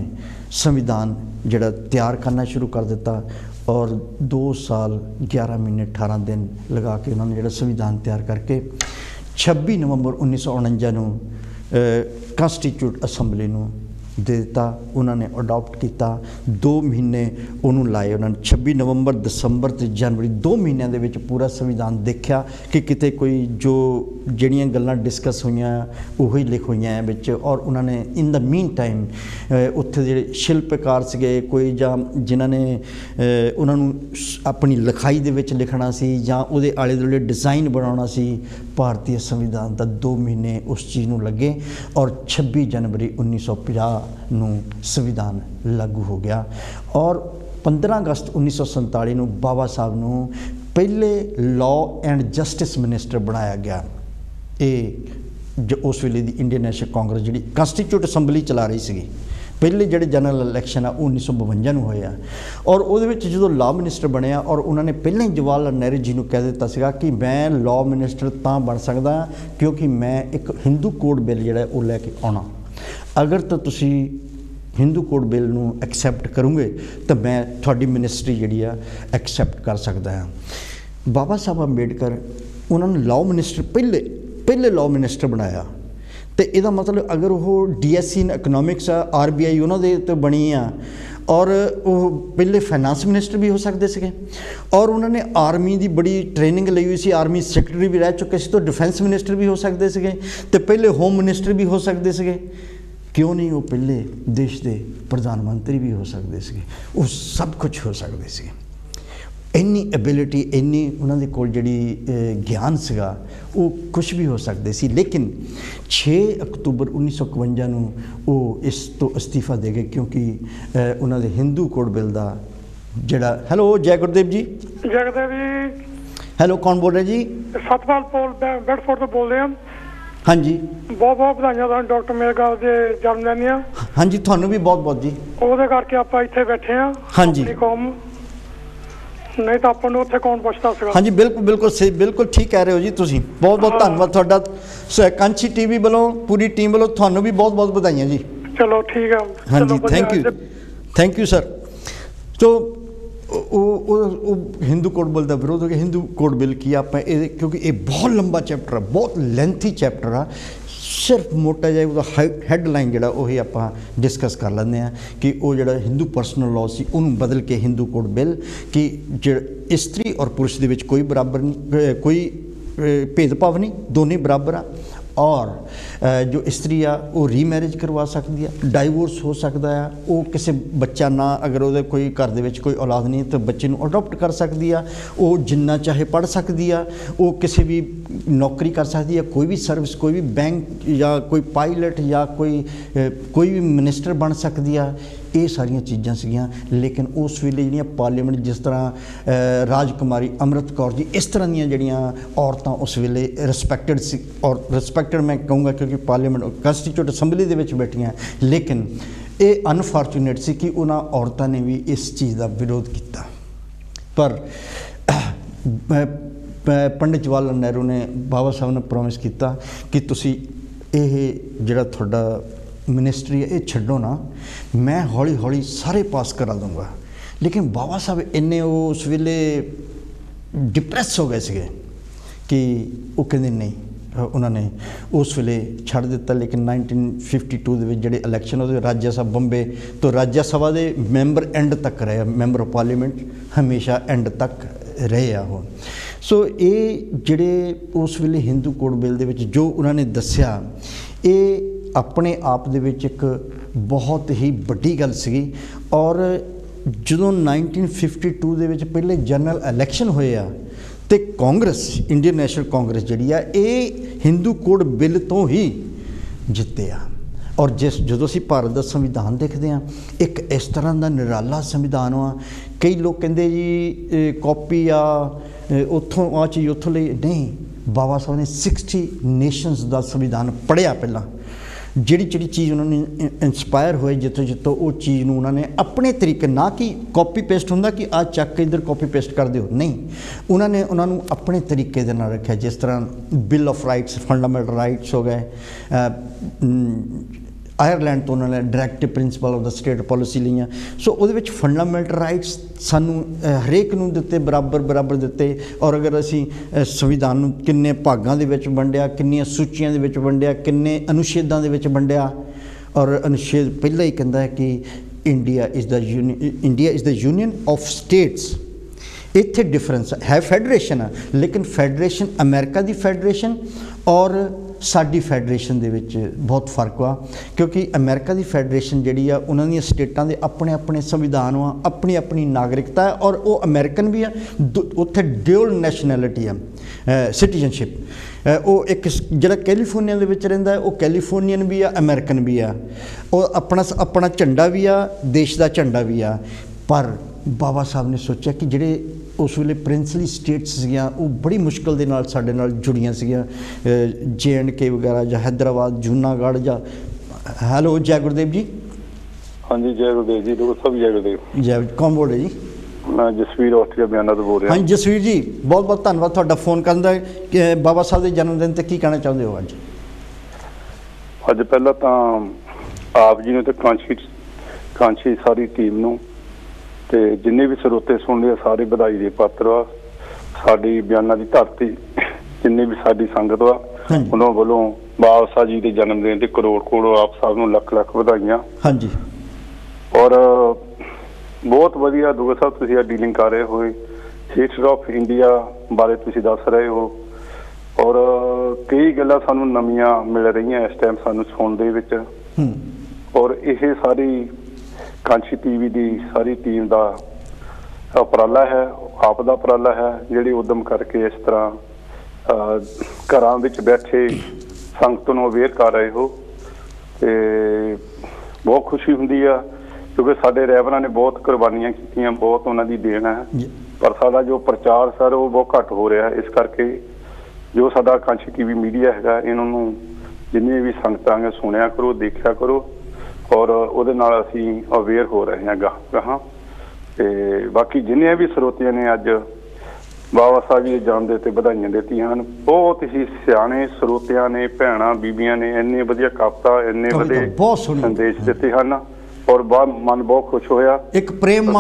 संविधान जिहड़ा तैयार करना शुरू कर दिता और 2 साल 11 महीने 18 दिन लगा के उन्होंने जिहड़ा संविधान तैयार करके 26 नवंबर 1949 नूं कॉन्स्टिट्यूट असैंबली नूं दे दिता। उन्होंने अडॉप्ट किया, 2 महीने उन्होंने लाए, उन्होंने 26 नवंबर दिसंबर ते जनवरी 2 महीनों के पूरा संविधान देखा कि किते कोई जो जड़ियाँ गल्लां डिस्कस हुई उही लिख हुई हैं विच। और उन्होंने इन द मीन टाइम उत्थे जिहड़े शिल्पकार से कोई जां जिन्होंने उन्होंने अपनी लिखाई दे विच लिखना सी जां उहदे आले दुआले डिज़ाइन बनाउणा सी, भारतीय संविधान का 2 महीने उस चीज़ नूं लगे और 26 जनवरी 1950 नूं संविधान लागू हो गया। और 15 अगस्त 1947 नूं बाबा साहब नूं पहले लॉ एंड जस्टिस मिनिस्टर बनाया गया। ये जो उस वेले दी इंडियन नेशनल कांग्रेस जी कॉन्स्टिट्यूट असैंबली चला रही सी पहले ਜਿਹੜੇ ਜਨਰਲ ਇਲੈਕਸ਼ਨ ਆ 1952 ਨੂੰ ਹੋਇਆ ਔਰ ਉਹਦੇ ਵਿੱਚ ਜਦੋਂ ਲਾਅ ਮਿਨਿਸਟਰ ਬਣਿਆ ਔਰ ਉਹਨਾਂ ਨੇ ਪਹਿਲਾਂ ਹੀ ਜਵਾਹਰ ਲਾਲ ਨਹਿਰੂ ਜੀ ਨੂੰ ਕਹਿ ਦਿੱਤਾ ਸੀਗਾ ਕਿ ਮੈਂ ਲਾਅ ਮਿਨਿਸਟਰ ਤਾਂ ਬਣ ਸਕਦਾ ਕਿਉਂਕਿ ਮੈਂ ਇੱਕ ਹਿੰਦੂ ਕੋਡ ਬਿੱਲ ਜਿਹੜਾ ਉਹ ਲੈ ਕੇ ਆਉਣਾ ਅਗਰ ਤਾਂ ਤੁਸੀਂ ਹਿੰਦੂ ਕੋਡ ਬਿੱਲ ਨੂੰ ਐਕਸੈਪਟ ਕਰੋਗੇ ਤਾਂ ਮੈਂ ਤੁਹਾਡੀ ਮਿਨਿਸਟਰੀ ਜਿਹੜੀ ਆ ਐਕਸੈਪਟ ਕਰ ਸਕਦਾ ਹਾਂ। ਬਾਬਾ ਸਾਹਿਬ ਅੰਬੇਡਕਰ ਉਹਨਾਂ ਨੂੰ ਲਾਅ ਮਿਨਿਸਟਰ ਪਹਿਲੇ ਲਾਅ ਮਿਨਿਸਟਰ ਬਣਾਇਆ तो यदा मतलब अगर वो DSc इन इकनॉमिक्स RBI उन्होंने तो बनी आ और वो पहले फाइनांस मिनिस्टर भी हो सकते थे और उन्होंने आर्मी की बड़ी ट्रेनिंग ली हुई सी आर्मी सैकटरी भी रह चुके थे तो डिफेंस मिनिस्टर भी हो सकते थे तो पहले होम मिनिस्टर भी हो सकते थे क्यों नहीं वो पहले देश के प्रधानमंत्री भी हो सकते थे वो सब कुछ हो सकते थे इन्नी एबिलिटी इन्नी उन्होंने कोल जिहड़ी ज्ञान सीगा वो कुछ भी हो सकते सी लेकिन 6 अक्तूबर 1951 ਨੂੰ ਉਹ इस तो अस्तीफा दे गए क्योंकि उन्होंने हिंदू कोड बिल का जिहड़ा हेलो जय गुरदेव जी हेलो कौन बोल रहे जी सतपाल पॉल बेडफोर्ड तो बोल रहे हैं हाँ जी बहुत बहुत ਵਧਾਈਆਂ ਤੁਹਾਨੂੰ ਡਾਕਟਰ ਮੇਰਗਾਲ ਦੇ ਜਨਮ ਦਿਨ ਦੀਆਂ हाँ जी ਤੁਹਾਨੂੰ भी बहुत बहुत जी ਉਹਦੇ ਕਰਕੇ ਆਪਾਂ ਇੱਥੇ ਬੈਠੇ ਹਾਂ हाँ जी ਕੌਮ नहीं तो अपन उत्थे कौन पुछता सीगा हाँ जी बिल्कुल बिल्कुल सही बिल्कुल ठीक कह रहे हो जी तुसी बहुत बहुत धन्यवाद तुहाडा कांची टीवी वालों पूरी टीम वालों थानू भी बहुत बहुत बधाइयां जी चलो ठीक है हाँ जी थैंक यू सर तो वो हिंदू कोड बिल का विरोध हो गया हिंदू कोड बिल की आप क्योंकि ये बहुत लंबा चैप्टर है बहुत लेंथी चैप्टर है सिर्फ मोटा जिहा उसका हैडलाइन जिहड़ा उही आपां डिस्कस कर लैंदे हैं कि वो जिहड़ा हिंदू पर्सनल लॉ सी उहनूं बदल के हिंदू कोड बिल कि इस्त्री और पुरुष दे विच कोई बराबर नहीं कोई भेदभाव नहीं दोनों बराबर आ और जो इस्त्री आ वो रीमैरिज करवा सकती है डाइवोर्स हो सकता है वो किसी बच्चा ना अगर वो कोई घर दे विच कोई औलाद नहीं तो बच्चे नूं अडॉप्ट कर सकती है वो जिन्ना चाहे पढ़ सकती है वो किसी भी नौकरी कर सकती है कोई भी सर्विस कोई भी बैंक या कोई पायलट या कोई भी मिनिस्टर बन सकती है ये सारिया चीज़ां सीगियां लेकिन उस वेले जिहड़ियां पार्लीमेंट जिस तरह राजकुमारी अमृत कौर जी इस तरह दीयां जिहड़ियां औरतां उस वेले रिस्पैक्टेड सी और रिस्पैक्टेड मैं कहूँगा क्योंकि पार्लीमेंट कॉन्स्टिट्यूट असैंबली दे विच बैठियां लेकिन ये अनफॉर्चुनेट सी कि उन्हां औरतां ने भी इस चीज़ का विरोध किया पर पंडित जवाहर लाल नेहरू ने बाबा साहब ने प्रॉमिस किया कि तुसी ये जिहड़ा तुहाडा मिनिस्ट्री है ये छड्डो ना मैं हौली हौली सारे पास करा दूँगा लेकिन बाबा साहब इन्ने उस वेले डिप्रैस हो गए थे कि वो कहते नहीं उन्होंने उस वेले छड़ दिता लेकिन 1952 ਦੇ ਵਿੱਚ ਜਿਹੜੇ ਇਲੈਕਸ਼ਨ ਉਹਦੇ ਰਾਜ ਸਭਾ ਬੰਬੇ तो राज्य सभा के मैंबर एंड तक रहे मैंबर ऑफ पार्लीमेंट हमेशा एंड तक रहे आ वो सो ये ਜਿਹੜੇ उस वेले हिंदू कोड बिल ਦੇ ਵਿੱਚ जो उन्होंने दस्या ये अपने आप दे विच एक बहुत ही वड्डी गल सी और जदों 1952 दे विच पहले जनरल इलैक्शन होए आ ते कांग्रेस इंडियन नैशनल कांग्रेस जिहड़ी आ ये हिंदू कोड बिल तो ही जिते आ और जो असीं भारत का संविधान देखते हैं एक इस तरह का निराला संविधान आ कई लोग कहते जी कॉपी आ उत्थों आ चीज़ उत्थों ले नहीं बाबा साहब ने 60 नेशनस का संविधान पढ़िया पहला जिहड़ी चीज़ उन्होंने इंस्पायर होए जितों वो चीज़ नूं उन्होंने अपने तरीके ना कि कॉपी पेस्ट हुंदा कि आ चक के इधर कॉपी पेस्ट कर दिओ नहीं उन्होंने उन्होंने अपने तरीके दे नाल रखा जिस तरह bill of rights fundamental rights हो गए आयरलैंड तो उन्होंने directive principle of the state policy लिया सो उहदे विच फंडामेंटल राइट्स सानू हरेक नूं दिते बराबर दिते और अगर असी संविधान नूं किन्ने भागां दे विच वंडिया किन्नियां सूचियां दे विच वंडिया किन्ने अनुच्छेदां दे विच वंडिया और अनुच्छेद पहला ही कहता है कि India is the union of states इत्थे डिफरेंस है फैडरेशन है लेकिन फैडरेशन अमेरिका की फैडरेशन और साडी फैडरेशन दे विच बहुत फर्क आ क्योंकि अमेरिका की फैडरेशन जिहड़ी आ उन्हां दी स्टेटां दे अपने अपने संविधान आ अपनी अपनी नागरिकता है और वो अमेरिकन भी आ उत्थे ड्यूल नैशनैलिटी आ सिटीजनशिप वो एक जिहड़ा कैलीफोर्निया दे विच रहिंदा है वो कैलीफोर्नियन भी आ अमेरिकन भी आ वो अपना झंडा भी आ देश का झंडा भी आ पर बाबा साहब ने सोचा कि जिहड़े उस वेले प्रिंसली स्टेट्स सीगियां वो बड़ी मुश्किल दे नाल साडे नाल जुड़ियां सीगियां JNK वगैरह जां हैदराबाद जूनागढ़ जां हेलो जय गुरदेव जी हाँ जी, जय गुरुदेव जी। सब जय गुरुदेव। जय। कौन बोल रहे जी? मैं जसवीर ਆਸਟ੍ਰੇਲੀਆ ਬਿਆਨਾ ਤੋਂ ਬੋਲ ਰਿਹਾ। हाँ जसवीर जी, बहुत बहुत धन्यवाद ਤੁਹਾਡਾ ਫੋਨ ਕਰਨ ਦਾ। ਕਿ ਬਾਬਾ ਸਾਹਿਬ ਦੇ ਜਨਮ ਦਿਨ ਤੇ ਕੀ ਕਹਿਣਾ ਚਾਹੁੰਦੇ ਹੋ ਅੱਜ? ਅੱਜ ਪਹਿਲਾਂ ਤਾਂ ਆਪ ਜੀ ਨੂੰ ਤੇ ਕਾਂਸ਼ੀ ਸਾਰੀ ਟੀਮ ਨੂੰ ਤੇ ਜਿੰਨੇ ਵੀ ਸਰੋਤੇ ਸੁਣਦੇ ਆ ਸਾਰੇ ਵਧਾਈ ਦੇ ਪਾਤਰ ਆ। ਸਾਡੀ ਬਿਆਨਾ ਦੀ ਧਰਤੀ ਜਿੰਨੇ ਵੀ ਸਾਡੀ ਸੰਗਤ ਵਾ ਉਹਨਾਂ ਵੱਲੋਂ ਬਾਬਾ ਸਾਹਿਬ ਜੀ ਦੇ ਜਨਮ ਦਿਨ ਤੇ ਕਰੋੜ ਆਪ ਸਾਹਿਬ ਨੂੰ ਲੱਖ ਲੱਖ ਵਧਾਈਆਂ। ਹਾਂਜੀ। ਔਰ ਬਹੁਤ ਵਧੀਆ ਦੁਗਾ ਸਾਹਿਬ ਤੁਸੀਂ ਆ ਡੀਲਿੰਗ ਕਰ ਰਹੇ ਹੋਏ ਥੀਏਟਰ ਆਫ ਇੰਡੀਆ ਬਾਰੇ ਤੁਸੀਂ ਦੱਸ ਰਹੇ ਹੋ ਔਰ ਕਈ ਗੱਲਾਂ ਸਾਨੂੰ ਨਵੀਆਂ ਮਿਲ ਰਹੀਆਂ ਇਸ ਟਾਈਮ ਸਾਨੂੰ ਸੁਣਨ ਦੇ ਵਿੱਚ। ਔਰ ਇਹ ਸਾਰੀ ਕਾਂਸ਼ੀ ਟੀਵੀ ਦੀ ਸਾਰੀ ਟੀਮ ਦਾ ਉਪਰਾਲਾ ਹੈ, ਆਪ ਦਾ ਉਪਰਾਲਾ ਹੈ ਜਿਹੜੀ ਉਦਮ ਕਰਕੇ ਇਸ ਤਰ੍ਹਾਂ ਘਰਾਂ ਵਿੱਚ ਬੈਠੇ ਸੰਗਤ ਨੂੰ ਅਵੇਅਰ ਕਰ ਰਹੇ ਹੋ ਤੇ ਬਹੁਤ ਖੁਸ਼ੀ ਹੁੰਦੀ ਆ ਕਿਉਂਕਿ ਸਾਡੇ ਰਹਿਬਰਾਂ ਨੇ ਬਹੁਤ ਕੁਰਬਾਨੀਆਂ ਕੀਤੀਆਂ, ਬਹੁਤ ਉਹਨਾਂ ਦੀ ਦੇਣ ਹੈ ਪਰ ਸਾਡਾ ਜੋ ਪ੍ਰਚਾਰ ਸਰ ਉਹ ਬਹੁਤ ਘੱਟ ਹੋ ਰਿਹਾ। ਇਸ ਕਰਕੇ ਜੋ ਸਾਡਾ ਕਾਂਸ਼ੀ ਟੀਵੀ ਮੀਡੀਆ ਹੈਗਾ ਇਹਨਾਂ ਨੂੰ ਜਿੰਨੀਆਂ ਵੀ ਸੰਗਤਾਂ ਨੇ ਸੁਣਿਆ ਕਰੋ, ਦੇਖਿਆ ਕਰੋ ਔਰ ਉਹਦੇ ਨਾਲ ਅਸੀਂ ਅਵੇਅਰ ਹੋ ਰਹੇ ਹਾਂ ਗਾਹਾਂ। ਤੇ ਬਾਕੀ ਜਿੰਨੀਆਂ ਵੀ ਸਰੋਤਿਆਂ ਨੇ ਅੱਜ ਬਾਬਾ ਸਾਹਿਬ ਜੀ ਦੇ ਜਨਮ ਦਿਨ ਤੇ ਵਧਾਈਆਂ ਦਿੱਤੀਆਂ ਹਨ। ਬਹੁਤ ਹੀ ਸਿਆਣੇ ਸਰੋਤਿਆਂ ਨੇ, ਭੈਣਾਂ ਬੀਬੀਆਂ ਨੇ ਇੰਨੇ ਵਧੀਆ ਕਵਿਤਾ, ਇੰਨੇ ਵਧੀਆ ਸੰਦੇਸ਼ ਦਿੱਤੇ ਹਨ ਔਰ ਮਨ ਬਹੁਤ ਖੁਸ਼ ਹੋਇਆ। ਇੱਕ ਪ੍ਰੇਮ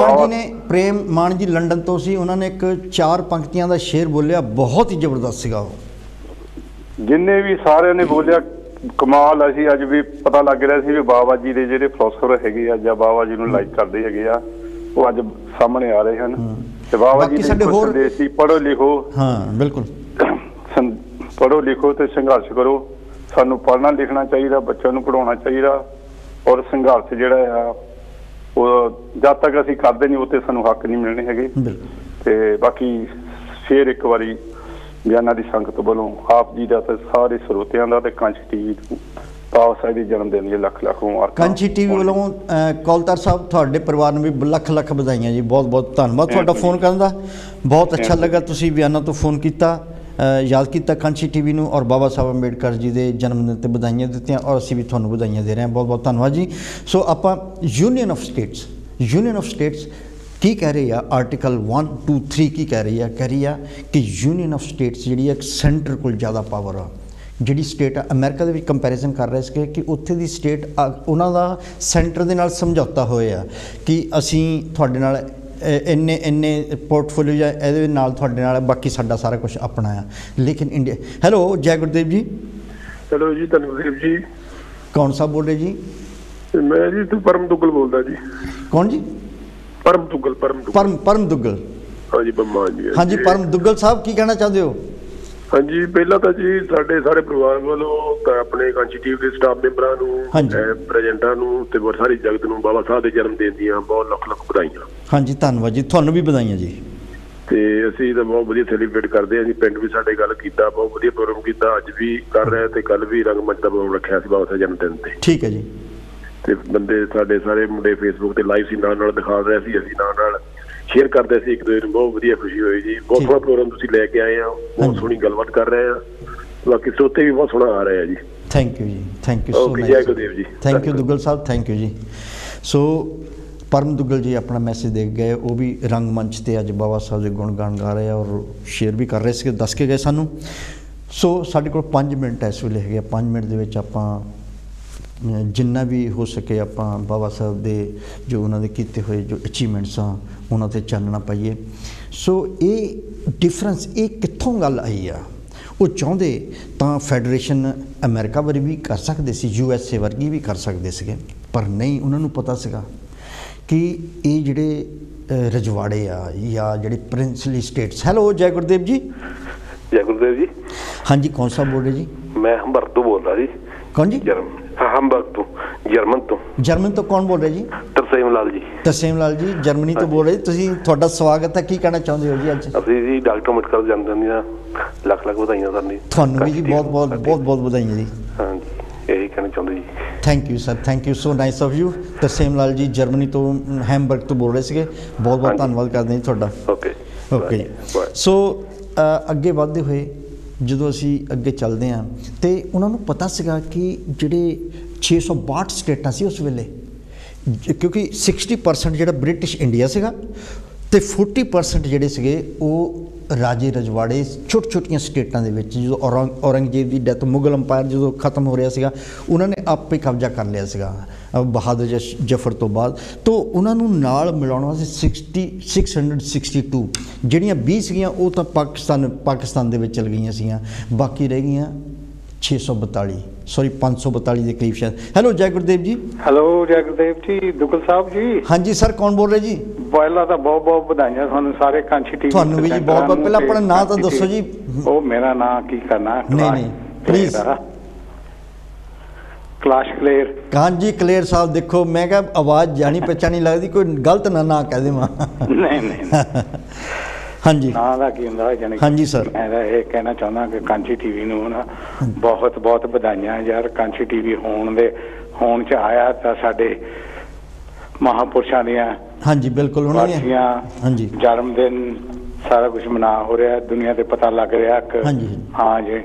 ਮਾਨ ਜੀ ਲੰਡਨ ਤੋਂ ਸੀ, ਉਹਨਾਂ ਨੇ ਇੱਕ 4 ਪੰਕਤੀਆਂ ਦਾ ਸ਼ੇਰ ਬੋਲਿਆ, ਬਹੁਤ ਹੀ ਜ਼ਬਰਦਸਤ ਸੀਗਾ ਉਹ। ਜਿੰਨੇ ਵੀ ਸਾਰਿਆਂ ਨੇ ਬੋਲਿਆ ਕਮਾਲ। ਅਸੀਂ ਅੱਜ ਵੀ ਪਤਾ ਲੱਗ ਰਿਹਾ ਸੀ ਵੀ ਬਾਬਾ ਜੀ ਦੇ ਜਿਹੜੇ ਫਿਲਾਸਫਰ ਹੈਗੇ ਆ ਜਾਂ ਬਾਬਾ ਜੀ ਨੂੰ ਲਾਈਕ ਕਰਦੇ ਹੈਗੇ ਆ ਉਹ ਅੱਜ ਸਾਹਮਣੇ ਆ ਰਹੇ ਹਨ ਤੇ ਬਾਬਾ ਜੀ ਦੇ ਸੰਦੇਸ਼ ਸੀ ਪੜ੍ਹੋ ਲਿਖੋ। ਹਾਂ ਬਿਲਕੁਲ, ਪੜ੍ਹੋ ਲਿਖੋ ਤੇ ਸੰਘਰਸ਼ ਕਰੋ। ਸਾਨੂੰ ਪੜ੍ਹਨਾ ਲਿਖਣਾ ਚਾਹੀਦਾ, ਬੱਚਿਆਂ ਨੂੰ ਪੜ੍ਹਾਉਣਾ ਚਾਹੀਦਾ ਔਰ ਸੰਘਰਸ਼ ਜਿਹੜਾ ਆ ਉਹ ਜਦ ਤੱਕ ਅਸੀਂ ਕਰਦੇ ਨਹੀਂ ਉਹ ਤੇ ਸਾਨੂੰ ਹੱਕ ਨਹੀਂ ਮਿਲਣੇ ਹੈਗੇ। ਤੇ ਬਾਕੀ ਫੇਰ ਇੱਕ ਵਾਰੀ ਬਿਆਨਾ ਦੀ ਸੰਗਤ ਵੱਲੋਂ ਆਪ ਜੀ ਦਾ ਤੇ ਸਾਰੇ ਸਰੋਤਿਆਂ ਦਾ ਤੇ ਕਾਂਸ਼ੀ ਟੀਵੀ ਬਾਬਾ ਸਾਹਿਬ ਦੇ ਜਨਮ ਦਿਨ ਦੀਆਂ ਲੱਖ ਲੱਖ ਮੁਬਾਰਕਾਂ। ਕਾਂਸ਼ੀ ਟੀਵੀ ਵੱਲੋਂ ਕੌਲਤਾਰ ਸਾਹਿਬ ਤੁਹਾਡੇ ਪਰਿਵਾਰ ਨੂੰ ਵੀ ਲੱਖ ਲੱਖ ਵਧਾਈਆਂ ਜੀ। ਬਹੁਤ ਬਹੁਤ ਧੰਨਵਾਦ ਤੁਹਾਡਾ ਫੋਨ ਕਰਨ ਦਾ, ਬਹੁਤ ਅੱਛਾ ਲੱਗਾ ਤੁਸੀਂ ਬਿਆਨਾ ਤੋਂ ਫੋਨ ਕੀਤਾ, ਯਾਦ ਕੀਤਾ ਕਾਂਸ਼ੀ ਟੀਵੀ ਨੂੰ ਔਰ ਬਾਬਾ ਸਾਹਿਬ ਅੰਬੇਡਕਰ ਜੀ ਦੇ ਜਨਮ ਦਿਨ 'ਤੇ ਵਧਾਈਆਂ ਦਿੱਤੀਆਂ ਔਰ ਅਸੀਂ ਵੀ ਤੁਹਾਨੂੰ ਵਧਾਈਆਂ ਦੇ ਰਹੇ ਹਾਂ। ਬਹੁਤ ਬਹੁਤ ਧੰਨਵਾਦ ਜੀ। ਸੋ ਆਪਾਂ ਯੂਨੀਅਨ ਆਫ ਸਟੇਟਸ ਕੀ ਕਹਿ ਰਹੀ ਆ, ਆਰਟੀਕਲ 1, 2, 3 ਕੀ ਕਹਿ ਰਹੀ ਆ ਕਿ ਯੂਨੀਅਨ ਆਫ ਸਟੇਟਸ ਜਿਹੜੀ ਆ ਸੈਂਟਰ ਕੋਲ ਜ਼ਿਆਦਾ ਪਾਵਰ ਆ। ਜਿਹੜੀ ਸਟੇਟ ਆ ਅਮਰੀਕਾ ਦੇ ਵਿੱਚ ਕੰਪੈਰੀਜ਼ਨ ਕਰ ਰਹੇ ਸੀਗੇ ਕਿ ਉੱਥੇ ਦੀ ਸਟੇਟ ਉਹਨਾਂ ਦਾ ਸੈਂਟਰ ਦੇ ਨਾਲ ਸਮਝੌਤਾ ਹੋਇਆ ਕਿ ਅਸੀਂ ਤੁਹਾਡੇ ਨਾਲ ਇੰਨੇ ਪੋਰਟਫੋਲੀਓ ਜਾਂ ਇਹਦੇ ਨਾਲ ਤੁਹਾਡੇ ਨਾਲ ਬਾਕੀ ਸਾਡਾ ਸਾਰਾ ਕੁਝ ਆਪਣਾ ਆ। ਲੇਕਿਨ ਇੰਡੀਆ। ਹੈਲੋ, ਜੈ ਗੁਰਦੇਵ ਜੀ। ਹੈਲੋ ਜੀ, ਧੰਨਵਾਦ ਜੀ। ਕੌਣ ਸਾਹਿਬ ਬੋਲ ਰਹੇ ਜੀ? ਮੈਂ ਜੀ ਤੂੰ ਪਰਮ ਦੁੱਗਲ ਬੋਲਦਾ ਜੀ। ਕੌਣ ਜੀ? ਪਰਮ ਦੁੱਗਲ। ਪਰਮ ਦੁੱਗਲ। ਹਾਂਜੀ ਬੰਮਾ ਜੀ। ਹਾਂਜੀ ਪਰਮ ਦੁੱਗਲ ਸਾਹਿਬ ਕੀ ਕਹਿਣਾ ਚਾਹੁੰਦੇ ਹੋ? ਹਾਂਜੀ, ਪਹਿਲਾਂ ਤਾਂ ਜੀ ਸਾਡੇ ਸਾਰੇ ਪਰਿਵਾਰ ਵੱਲੋਂ ਆਪਣੇ ਕਾਂਸ਼ੀ ਟੀਵੀ ਦੇ ਸਟਾਫ ਮੈਂਬਰਾਂ ਨੂੰ, ਪ੍ਰੈਜ਼ੈਂਟਰਾਂ ਨੂੰ ਤੇ ਸਾਰੀ ਜਗਤ ਨੂੰ ਬਾਬਾ ਸਾਹਿਬ ਦੇ ਜਨਮ ਦਿਨ ਦੀਆਂ ਬਹੁਤ ਲੱਖ ਲੱਖ ਵਧਾਈਆਂ। ਹਾਂਜੀ ਧੰਨਵਾਦ ਜੀ, ਤੁਹਾਨੂੰ ਵੀ ਵਧਾਈਆਂ ਜੀ। ਤੇ ਅਸੀਂ ਤਾਂ ਬਹੁਤ ਵਧੀਆ ਸੈਲੀਬ੍ਰੇਟ ਕਰਦੇ ਹਾਂ ਜੀ। ਪਿੰਡ ਵੀ ਸਾਡੇ ਗੱਲ ਕੀਤਾ, ਬਹੁਤ ਵਧੀਆ ਪ੍ਰੋਗਰਾਮ ਕੀਤਾ, ਅੱਜ ਵੀ ਕਰ ਰਹੇ ਤੇ ਕੱਲ ਵੀ ਰੰਗਮੰਚ ਦਾ ਪ੍ਰੋਗਰਾਮ ਰੱਖਿਆ ਸੀ ਬਾਬਾ ਸਾਹਿਬ ਜਨਮ ਦਿਨ ਤੇ। ਠੀਕ ਹੈ ਜੀ। ਤੇ ਬੰਦੇ ਸਾਡੇ ਸਾਰੇ ਮੁੰਡੇ ਫੇਸਬੁੱਕ ਤੇ ਲਾਈਵ ਸੀ ਨਾਲ ਦਿਖਾ ਰਹੇ ਸੀ, ਅਸੀਂ ਨਾਲ ਸ਼ੇਅਰ ਕਰਦੇ ਸੀ ਇੱਕ ਦੂਜੇ ਨੂੰ। ਬਹੁਤ ਵਧੀਆ ਖੁਸ਼ੀ ਹੋਈ ਜੀ। ਬਹੁਤ ਸੋਹਣਾ ਪ੍ਰੋਗਰਾਮ ਤੁਸੀਂ ਲੈ ਕੇ ਆਏ ਆ, ਬਹੁਤ ਸੋਹਣੀ ਗੱਲਬਾਤ ਕਰ ਰਹੇ ਆ। ਬਾਕੀ ਸਰੋਤੇ ਵੀ ਬਹੁਤ ਸੋਹਣਾ ਆ ਰਹੇ ਆ ਜੀ। ਥੈਂਕ ਯੂ ਜੀ, ਥੈਂਕ ਯੂ ਸੋ ਮਚ। ਜੈ ਗੁਰਦੇਵ ਜੀ। Thank you Duggal Sahib, thank you ਜੀ। ਸੋ ਪਰਮ ਦੁੱਗਲ ਜੀ ਆਪਣਾ ਮੈਸੇਜ ਦੇ ਗਏ, ਉਹ ਵੀ ਰੰਗਮੰਚ ਤੇ ਅੱਜ ਬਾਬਾ ਸਾਹਿਬ ਦੇ ਗੁਣ ਗਾਣ ਗਾ ਰਹੇ ਆ ਔਰ ਸ਼ੇਅਰ ਵੀ ਕਰ ਰਹੇ ਸੀ, ਦੱਸ ਕੇ ਗਏ ਸਾਨੂੰ। ਸੋ ਸਾਡੇ ਕੋਲ 5 ਮਿੰਟ ਇਸ ਵੇਲੇ ਹੈਗੇ। 5 ਮਿੰਟ ਦੇ ਵਿੱਚ ਆਪਾਂ ਜਿੰਨਾ ਵੀ ਹੋ ਸਕੇ ਆਪਾਂ ਬਾਬਾ ਸਾਹਿਬ ਦੇ ਜੋ ਉਹਨਾਂ ਦੇ ਕੀਤੇ ਹੋਏ ਜੋ ਅਚੀਵਮੈਂਟਸ ਆ ਉਹਨਾਂ 'ਤੇ ਚਾਨਣਾ ਪਾਈਏ। ਸੋ ਇਹ ਡਿਫਰੈਂਸ ਇਹ ਕਿੱਥੋਂ ਗੱਲ ਆਈ ਆ? ਉਹ ਚਾਹੁੰਦੇ ਤਾਂ ਫੈਡਰੇਸ਼ਨ ਅਮਰੀਕਾ ਵਰਗੀ ਵੀ ਕਰ ਸਕਦੇ ਸੀ, USA ਵਰਗੀ ਵੀ ਕਰ ਸਕਦੇ ਸੀਗੇ, ਪਰ ਨਹੀਂ, ਉਹਨਾਂ ਨੂੰ ਪਤਾ ਸੀਗਾ ਕਿ ਇਹ ਜਿਹੜੇ ਰਜਵਾੜੇ ਆ ਜਾਂ ਜਿਹੜੇ ਪ੍ਰਿੰਸਲੀ ਸਟੇਟਸ। ਹੈਲੋ, ਜੈ ਗੁਰਦੇਵ ਜੀ। ਜੈ ਗੁਰਦੇਵ ਜੀ। ਹਾਂਜੀ, ਕੌਣ ਸਾਹਿਬ ਬੋਲ ਰਹੇ ਜੀ? ਮੈਂ ਹੰਬਰਗ ਤੋਂ ਬੋਲ ਰਿਹਾ ਜੀ। ਕੌਣ ਜੀ? ਹੰਬਰਗ ਤੋਂ, ਜਰਮਨ ਤੋਂ। ਜਰਮਨ ਤੋਂ ਕੌਣ ਬੋਲ ਰਿਹਾ ਜੀ? ਤਰਸੇਮ ਲਾਲ ਜੀ। ਤਰਸੇਮ ਲਾਲ ਜੀ ਜਰਮਨੀ ਤੋਂ ਬੋਲ ਰਹੇ। ਤੁਸੀਂ, ਤੁਹਾਡਾ ਸਵਾਗਤ ਹੈ। ਕੀ ਕਹਿਣਾ ਚਾਹੁੰਦੇ ਹੋ ਜੀ ਅੱਜ? ਅਸੀਂ ਜੀ ਡਾਕਟਰ ਅੰਬੇਡਕਰ ਜਨਮ ਦਿਨ ਦੀਆਂ ਲੱਖ ਲੱਖ ਵਧਾਈਆਂ ਸਾਨੂੰ। ਤੁਹਾਨੂੰ ਵੀ ਜੀ ਬਹੁਤ ਵਧਾਈਆਂ ਜੀ। ਹਾਂਜੀ, ਇਹੀ ਕਹਿਣਾ ਚਾਹੁੰਦੇ ਜੀ। Thank you sir, thank you, so nice of you. Tarsem Lal ji Germany ਤੋਂ, ਹੈਮਬਰਗ ਤੋਂ ਬੋਲ ਰਹੇ ਸੀਗੇ। ਬਹੁਤ ਧੰਨਵਾਦ ਕਰਦੇ ਜੀ ਤੁਹਾਡਾ। ਓਕੇ। ਸੋ ਅੱਗੇ ਵਧਦੇ ਹੋਏ ਜਦੋਂ ਅਸੀਂ ਅੱਗੇ ਚੱਲਦੇ ਹਾਂ ਤੇ ਉਹਨਾਂ ਨੂੰ ਪਤਾ ਸੀਗਾ ਕਿ ਜਿਹੜੇ 662 ਸਟੇਟਾਂ ਸੀ ਉਸ ਵੇਲੇ, क्योंकि 60% ਜਿਹੜਾ ਬ੍ਰਿਟਿਸ਼ ਇੰਡੀਆ ਸੀਗਾ ਤੇ 40% ਜਿਹੜੇ ਸੀਗੇ ਉਹ ਰਾਜੇ ਰਜਵਾੜੇ ਛੋਟੀਆਂ ਛੋਟੀਆਂ ਸਟੇਟਾਂ ਦੇ ਵਿੱਚ। ਜਦੋਂ ਔਰੰਗਜ਼ੇਬ ਦੀ ਡੈਥ, ਮੁਗਲ ਅੰਪਾਇਰ ਜਦੋਂ ਖਤਮ ਹੋ ਰਿਹਾ ਸੀਗਾ, ਉਹਨਾਂ ਨੇ ਆਪੇ ਕਬਜ਼ਾ ਕਰ ਲਿਆ ਸੀਗਾ ਬਹਾਦਰ ਜਫਰ ਤੋਂ ਬਾਅਦ। ਤਾਂ ਉਹਨਾਂ ਨੂੰ ਨਾਲ ਮਿਲਾਉਣ ਵਾਸਤੇ 662 ਜਿਹੜੀਆਂ 20 ਸੀਗੀਆਂ ਉਹ ਤਾਂ ਪਾਕਿਸਤਾਨ ਦੇ ਵਿੱਚ ਚਲ ਗਈਆਂ ਸੀਗੀਆਂ, ਬਾਕੀ ਰਹਿ ਗਈਆਂ 542 ਦੇ ਕਰੀਬ ਸ਼ਾਇਦ। ਹੈਲੋ ਜੈ ਗੁਰਦੇਵ ਜੀ। ਹੈਲੋ ਜੈ ਗੁਰਦੇਵ ਜੀ, ਦੁਗਲ ਸਾਹਿਬ ਜੀ। ਹਾਂਜੀ ਸਰ, ਕੌਣ ਬੋਲ ਰਹੇ ਜੀ? ਪਹਿਲਾਂ ਤਾਂ ਬਹੁਤ ਬਹੁਤ ਵਧਾਈਆਂ ਤੁਹਾਨੂੰ ਸਾਰੇ ਕਾਂਚੀ ਟੀਵੀ। ਤੁਹਾਨੂੰ ਵੀ ਜੀ ਬਹੁਤ ਬਹੁਤ। ਪਹਿਲਾਂ ਆਪਣਾ ਨਾਂ ਤਾਂ ਦੱਸੋ ਜੀ। ਉਹ ਮੇਰਾ ਨਾਂ ਕੀ ਕਰਨਾ? ਨਹੀਂ ਪਲੀਜ਼। ਕਲਾਸ਼ ਕਲੇਰ। ਹਾਂਜੀ ਕਲੇਰ ਸਾਹਿਬ, ਦੇਖੋ ਮੈਂ ਕਿਹਾ ਆਵਾਜ਼ ਜਾਣੀ ਪਛਾਣੀ ਲੱਗਦੀ, ਕੋਈ ਗਲਤ ਨਾ ਕਹਿ ਦੇਵਾਂ। ਨਹੀਂ ਹਾਂਜੀ ਨਾਂ ਦਾ ਕੀ ਹੁੰਦਾ ਜਾਨੀ। ਹਾਂਜੀ ਸਰ, ਮੈਂ ਇਹ ਕਹਿਣਾ ਚਾਹੁੰਦਾ ਕਿ ਕਾਂਚੀ ਟੀਵੀ ਨੂੰ ਨਾ ਬਹੁਤ ਬਹੁਤ ਵਧਾਈਆਂ ਯਾਰ। ਕਾਂਚੀ ਟੀਵੀ ਹੋਣ ਚ ਆਇਆ ਤਾਂ ਸਾਡੇ ਮਹਾਂਪੁਰਸ਼ਾਂ ਦੀਆਂ ਹਾਂਜੀ ਬਿਲਕੁਲ ਉਹਨਾਂ ਦੀਆਂ ਹਾਂਜੀ ਜਨਮ ਦਿਨ ਸਾਰਾ ਕੁਝ ਮਨਾ ਹੋ ਰਿਹਾ, ਦੁਨੀਆ ਤੇ ਪਤਾ ਲੱਗ ਰਿਹਾ ਕਿ ਹਾਂ ਜੀ,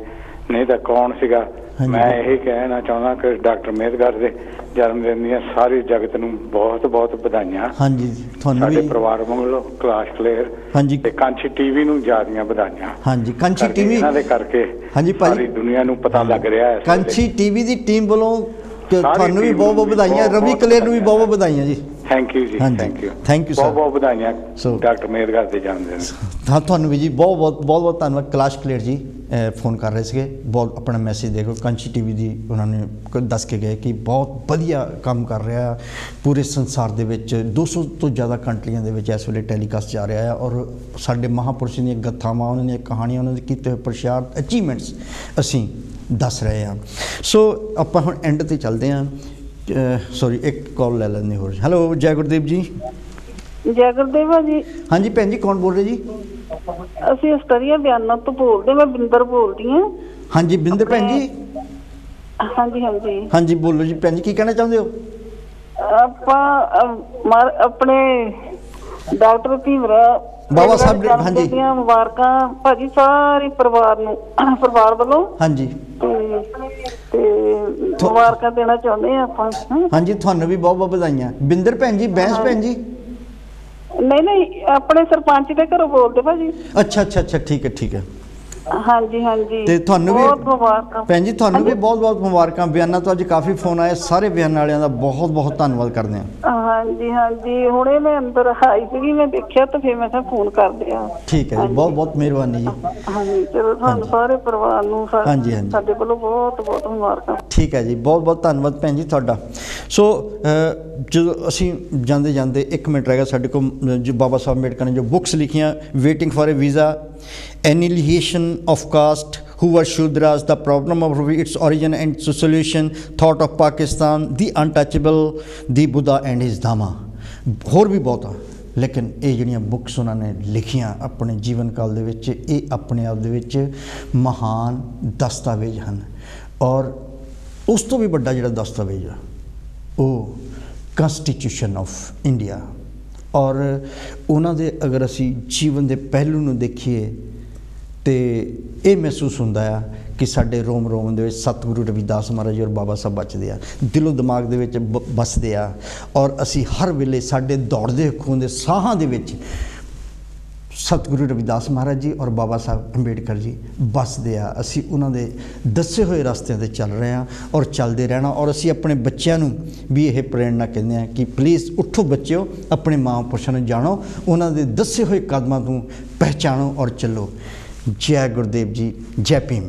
ਨਹੀਂ ਤਾਂ ਕੌਣ ਸੀਗਾ। ਮੈਂ ਇਹ ਕਹਿਣਾ ਚਾਹੁੰਦਾ ਕਿ ਡਾਕਟਰ ਮੇਦਗਰ ਦੇ ਜਨਮ ਦਿਨ ਦੀਆਂ ਸਾਰੀ ਜਗਤ ਨੂੰ ਬਹੁਤ ਬਹੁਤ ਵਧਾਈਆਂ। ਹਾਂਜੀ ਤੁਹਾਨੂੰ ਵੀ, ਸਾਡੇ ਪਰਿਵਾਰ ਵੱਲੋਂ, ਕਲਾਸ਼ ਕਲੇਰ ਹਾਂਜੀ ਤੇ ਕਾਂਚੀ ਟੀਵੀ ਨੂੰ ਜ਼ਿਆਦੀਆਂ ਵਧਾਈਆਂ। ਹਾਂਜੀ ਕਾਂਚੀ ਟੀਵੀ ਇਹਨਾਂ ਦੇ ਕਰਕੇ ਹਾਂਜੀ ਸਾਰੀ ਦੁਨੀਆ ਨੂੰ ਪਤਾ ਲੱਗ ਰਿਹਾ ਹੈ। ਕਾਂਚੀ ਟੀਵੀ ਦੀ ਟੀਮ ਵੱਲੋਂ ਤੁਹਾਨੂੰ ਵੀ ਬਹੁਤ ਬਹੁਤ ਵਧਾਈਆਂ, ਰਵੀ ਕਲੇਰ ਨੂੰ ਵੀ ਬਹੁਤ ਬਹੁਤ ਵਧਾਈਆਂ ਜੀ। ਥੈਂਕ ਯੂ ਜੀ, ਥੈਂਕ ਯੂ ਸਰ, ਬਹੁਤ ਬਹੁਤ ਵਧਾਈਆਂ ਡਾਕਟਰ ਮੇਦਗਰ ਦੇ ਜਨਮ ਦਿਨ। ਹਾਂ ਤੁਹਾਨੂੰ ਵੀ ਜੀ ਬਹੁਤ ਬਹੁਤ ਧੰਨਵਾਦ। ਕਲਾਸ਼ ਕਲੇਰ ਜੀ ਫੋਨ ਕਰ ਰਹੇ ਸੀਗੇ, ਬਹੁਤ ਆਪਣਾ ਮੈਸੇਜ ਦੇਖੋ। ਕਾਂਚੀ ਟੀਵੀ ਦੀ ਉਹਨਾਂ ਨੇ ਦੱਸ ਕੇ ਗਏ ਕਿ ਬਹੁਤ ਵਧੀਆ ਕੰਮ ਕਰ ਰਿਹਾ, ਪੂਰੇ ਸੰਸਾਰ ਦੇ ਵਿੱਚ 200 ਤੋਂ ਜ਼ਿਆਦਾ ਕੰਟਰੀਆਂ ਦੇ ਵਿੱਚ ਇਸ ਵੇਲੇ ਟੈਲੀਕਾਸਟ ਜਾ ਰਿਹਾ ਹੈ। ਔਰ ਸਾਡੇ ਮਹਾਂਪੁਰਸ਼ਾਂ ਦੀਆਂ ਗਾਥਾਵਾਂ, ਉਹਨਾਂ ਦੀਆਂ ਕਹਾਣੀਆਂ, ਉਹਨਾਂ ਦੇ ਕੀਤੇ ਹੋਏ ਪ੍ਰਸ਼ਾਦ, ਅਚੀਵਮੈਂਟਸ ਅਸੀਂ ਦੱਸ ਰਹੇ ਹਾਂ। ਸੋ ਆਪਾਂ ਹੁਣ ਐਂਡ 'ਤੇ ਚੱਲਦੇ ਹਾਂ। ਸੌਰੀ ਇੱਕ ਕਾਲ ਲੈ ਲੈਂਦੇ ਹੋਰ। ਹੈਲੋ ਜੈ ਗੁਰਦੇਵ ਜੀ। ਜੈ ਗੁਰਦੇਵਾ ਜੀ। ਹਾਂਜੀ ਭੈਣ ਜੀ, ਕੌਣ ਬੋਲ ਰਹੇ ਜੀ? ਅਸੀਂ ਅਸਟਰੀਆ ਬਿਆਨਾ ਤੋਂ ਬੋਲਦੇ, ਮੈਂ ਬਿੰਦਰ ਬੋਲਦੀ ਹਾਂ। ਹਾਂਜੀ ਬਿੰਦਰ ਭੈਣ ਜੀ। ਹਾਂਜੀ ਹਾਂਜੀ ਹਾਂਜੀ ਬੋਲੋ ਜੀ ਭੈਣ ਜੀ, ਕੀ ਕਹਿਣਾ ਚਾਹੁੰਦੇ ਹੋ? ਆਪਾਂ ਆਪਣੇ ਡਾਕਟਰ ਭੀਮਰਾਓ ਬਾਬਾ ਸਾਹਿਬ ਹਾਂਜੀ ਦੀਆਂ ਮੁਬਾਰਕਾਂ ਭਾਜੀ ਸਾਰੇ ਪਰਿਵਾਰ ਨੂੰ, ਪਰਿਵਾਰ ਵੱਲੋਂ ਹਾਂਜੀ ਤੇ ਮੁਬਾਰਕਾਂ ਦੇਣਾ ਚਾਹੁੰਦੇ ਆ ਆਪਾਂ। ਹਾਂਜੀ ਤੁਹਾਨੂੰ ਵੀ ਬਹੁਤ ਬਹੁਤ ਵਧਾਈਆਂ। ਬਿੰਦਰ ਭੈਣ ਜੀ, ਬੈਂਸ ਭੈਣ ਜੀ? ਨਹੀਂ ਆਪਣੇ ਸਰਪੰਚ ਦੇ ਘਰੋਂ ਬੋਲਦੇ ਭਾਜੀ। ਅੱਛਾ ਠੀਕ ਹੈ। ਹਾਂਜੀ ਹਾਂਜੀ ਤੇ ਤੁਹਾਨੂੰ ਵੀ ਬਹੁਤ ਮੁਬਾਰਕਾਂ ਭੈਣ ਜੀ, ਤੁਹਾਨੂੰ ਵੀ ਬਹੁਤ ਬਹੁਤ ਮੁਬਾਰਕਾਂ। ਬਿਆਨਾ ਤੋਂ ਅੱਜ ਕਾਫੀ ਫੋਨ ਆਏ, ਸਾਰੇ ਬਿਆਨਾ ਵਾਲਿਆਂ ਦਾ ਬਹੁਤ ਬਹੁਤ ਧੰਨਵਾਦ ਕਰਦੇ ਹਾਂ। ਹਾਂਜੀ ਹੁਣੇ ਮੈਂ ਅੰਦਰ ਆਈ ਸੀਗੀ, ਮੈਂ ਦੇਖਿਆ ਤਾਂ ਫਿਰ ਮੈਂ ਕਿਹਾ ਫੋਨ ਕਰਦੇ ਆ। ਠੀਕ ਹੈ ਜੀ, ਬਹੁਤ ਬਹੁਤ ਮਿਹਰਬਾਨੀ ਜੀ। ਹਾਂਜੀ ਚਲੋ, ਤੁਹਾਨੂੰ ਸਾਰੇ ਪਰਿਵਾਰ ਨੂੰ ਸਾਡੇ ਵੱਲੋਂ ਬਹੁਤ ਬਹੁਤ ਮੁਬਾਰਕਾਂ। ਠੀਕ ਹੈ ਜੀ, ਬਹੁਤ ਬਹੁਤ ਧੰਨਵਾਦ ਭੈਣ ਜੀ ਤੁਹਾਡਾ। ਸੋ ਜਦੋਂ ਅਸੀਂ ਜਾਂਦੇ 1 ਮਿੰਟ ਰਹਿ ਗਿਆ ਸਾਡੇ ਕੋਲ, ਜੋ ਬਾਬਾ ਸਾਹਿਬ ਅੰਬੇਡਕਰ ਨੇ ਜੋ ਬੁੱਕਸ ਲਿਖੀਆਂ, waiting for A visa, annihilation of caste, who were Shudras, the problem of its origin and solution, thought of Pakistan, the untouchable, the Buddha and his Dhamma, ਹੋਰ ਵੀ ਬਹੁਤ ਆ। ਲੇਕਿਨ ਇਹ ਜਿਹੜੀਆਂ ਬੁੱਕਸ ਉਹਨਾਂ ਨੇ ਲਿਖੀਆਂ ਆਪਣੇ ਜੀਵਨ ਕਾਲ ਦੇ ਵਿੱਚ, ਇਹ ਆਪਣੇ ਆਪ ਦੇ ਵਿੱਚ ਮਹਾਨ ਦਸਤਾਵੇਜ਼ ਹਨ। ਔਰ ਉਸ ਤੋਂ ਵੀ ਵੱਡਾ ਜਿਹੜਾ ਦਸਤਾਵੇਜ਼ ਆ ਉਹ ਕਨਸਟੀਟਿਊਸ਼ਨ ਆਫ ਇੰਡੀਆ। ਔਰ ਉਹਨਾਂ ਦੇ ਅਗਰ ਅਸੀਂ ਜੀਵਨ ਦੇ ਪਹਿਲੂ ਨੂੰ ਦੇਖੀਏ तो ये महसूस होंदा आ कि साडे रोम रोम दे विच सतगुरु रविदास महाराज और बाबा साहब बचदे आ, दिलो दिमाग दे विच बसदे आ। और असी हर वेले साडे दौड़दे खूंदे साहां दे विच सतगुरु रविदास महाराज जी और बाबा साहब अंबेडकर जी बसदे आ। असी उन्हां दे दसे हुए रास्ते ते चल रहे हैं और चलते रहना। और असी अपने बच्चों नूं भी यह प्रेरणा कहते हैं कि प्लीज़ उठो बच्चों, अपने महापुरुषों नूं जानो, उन्हां दे दसे हुए कदमां तों पहचानो और चलो। जय गुरुदेव जी, जय भीम।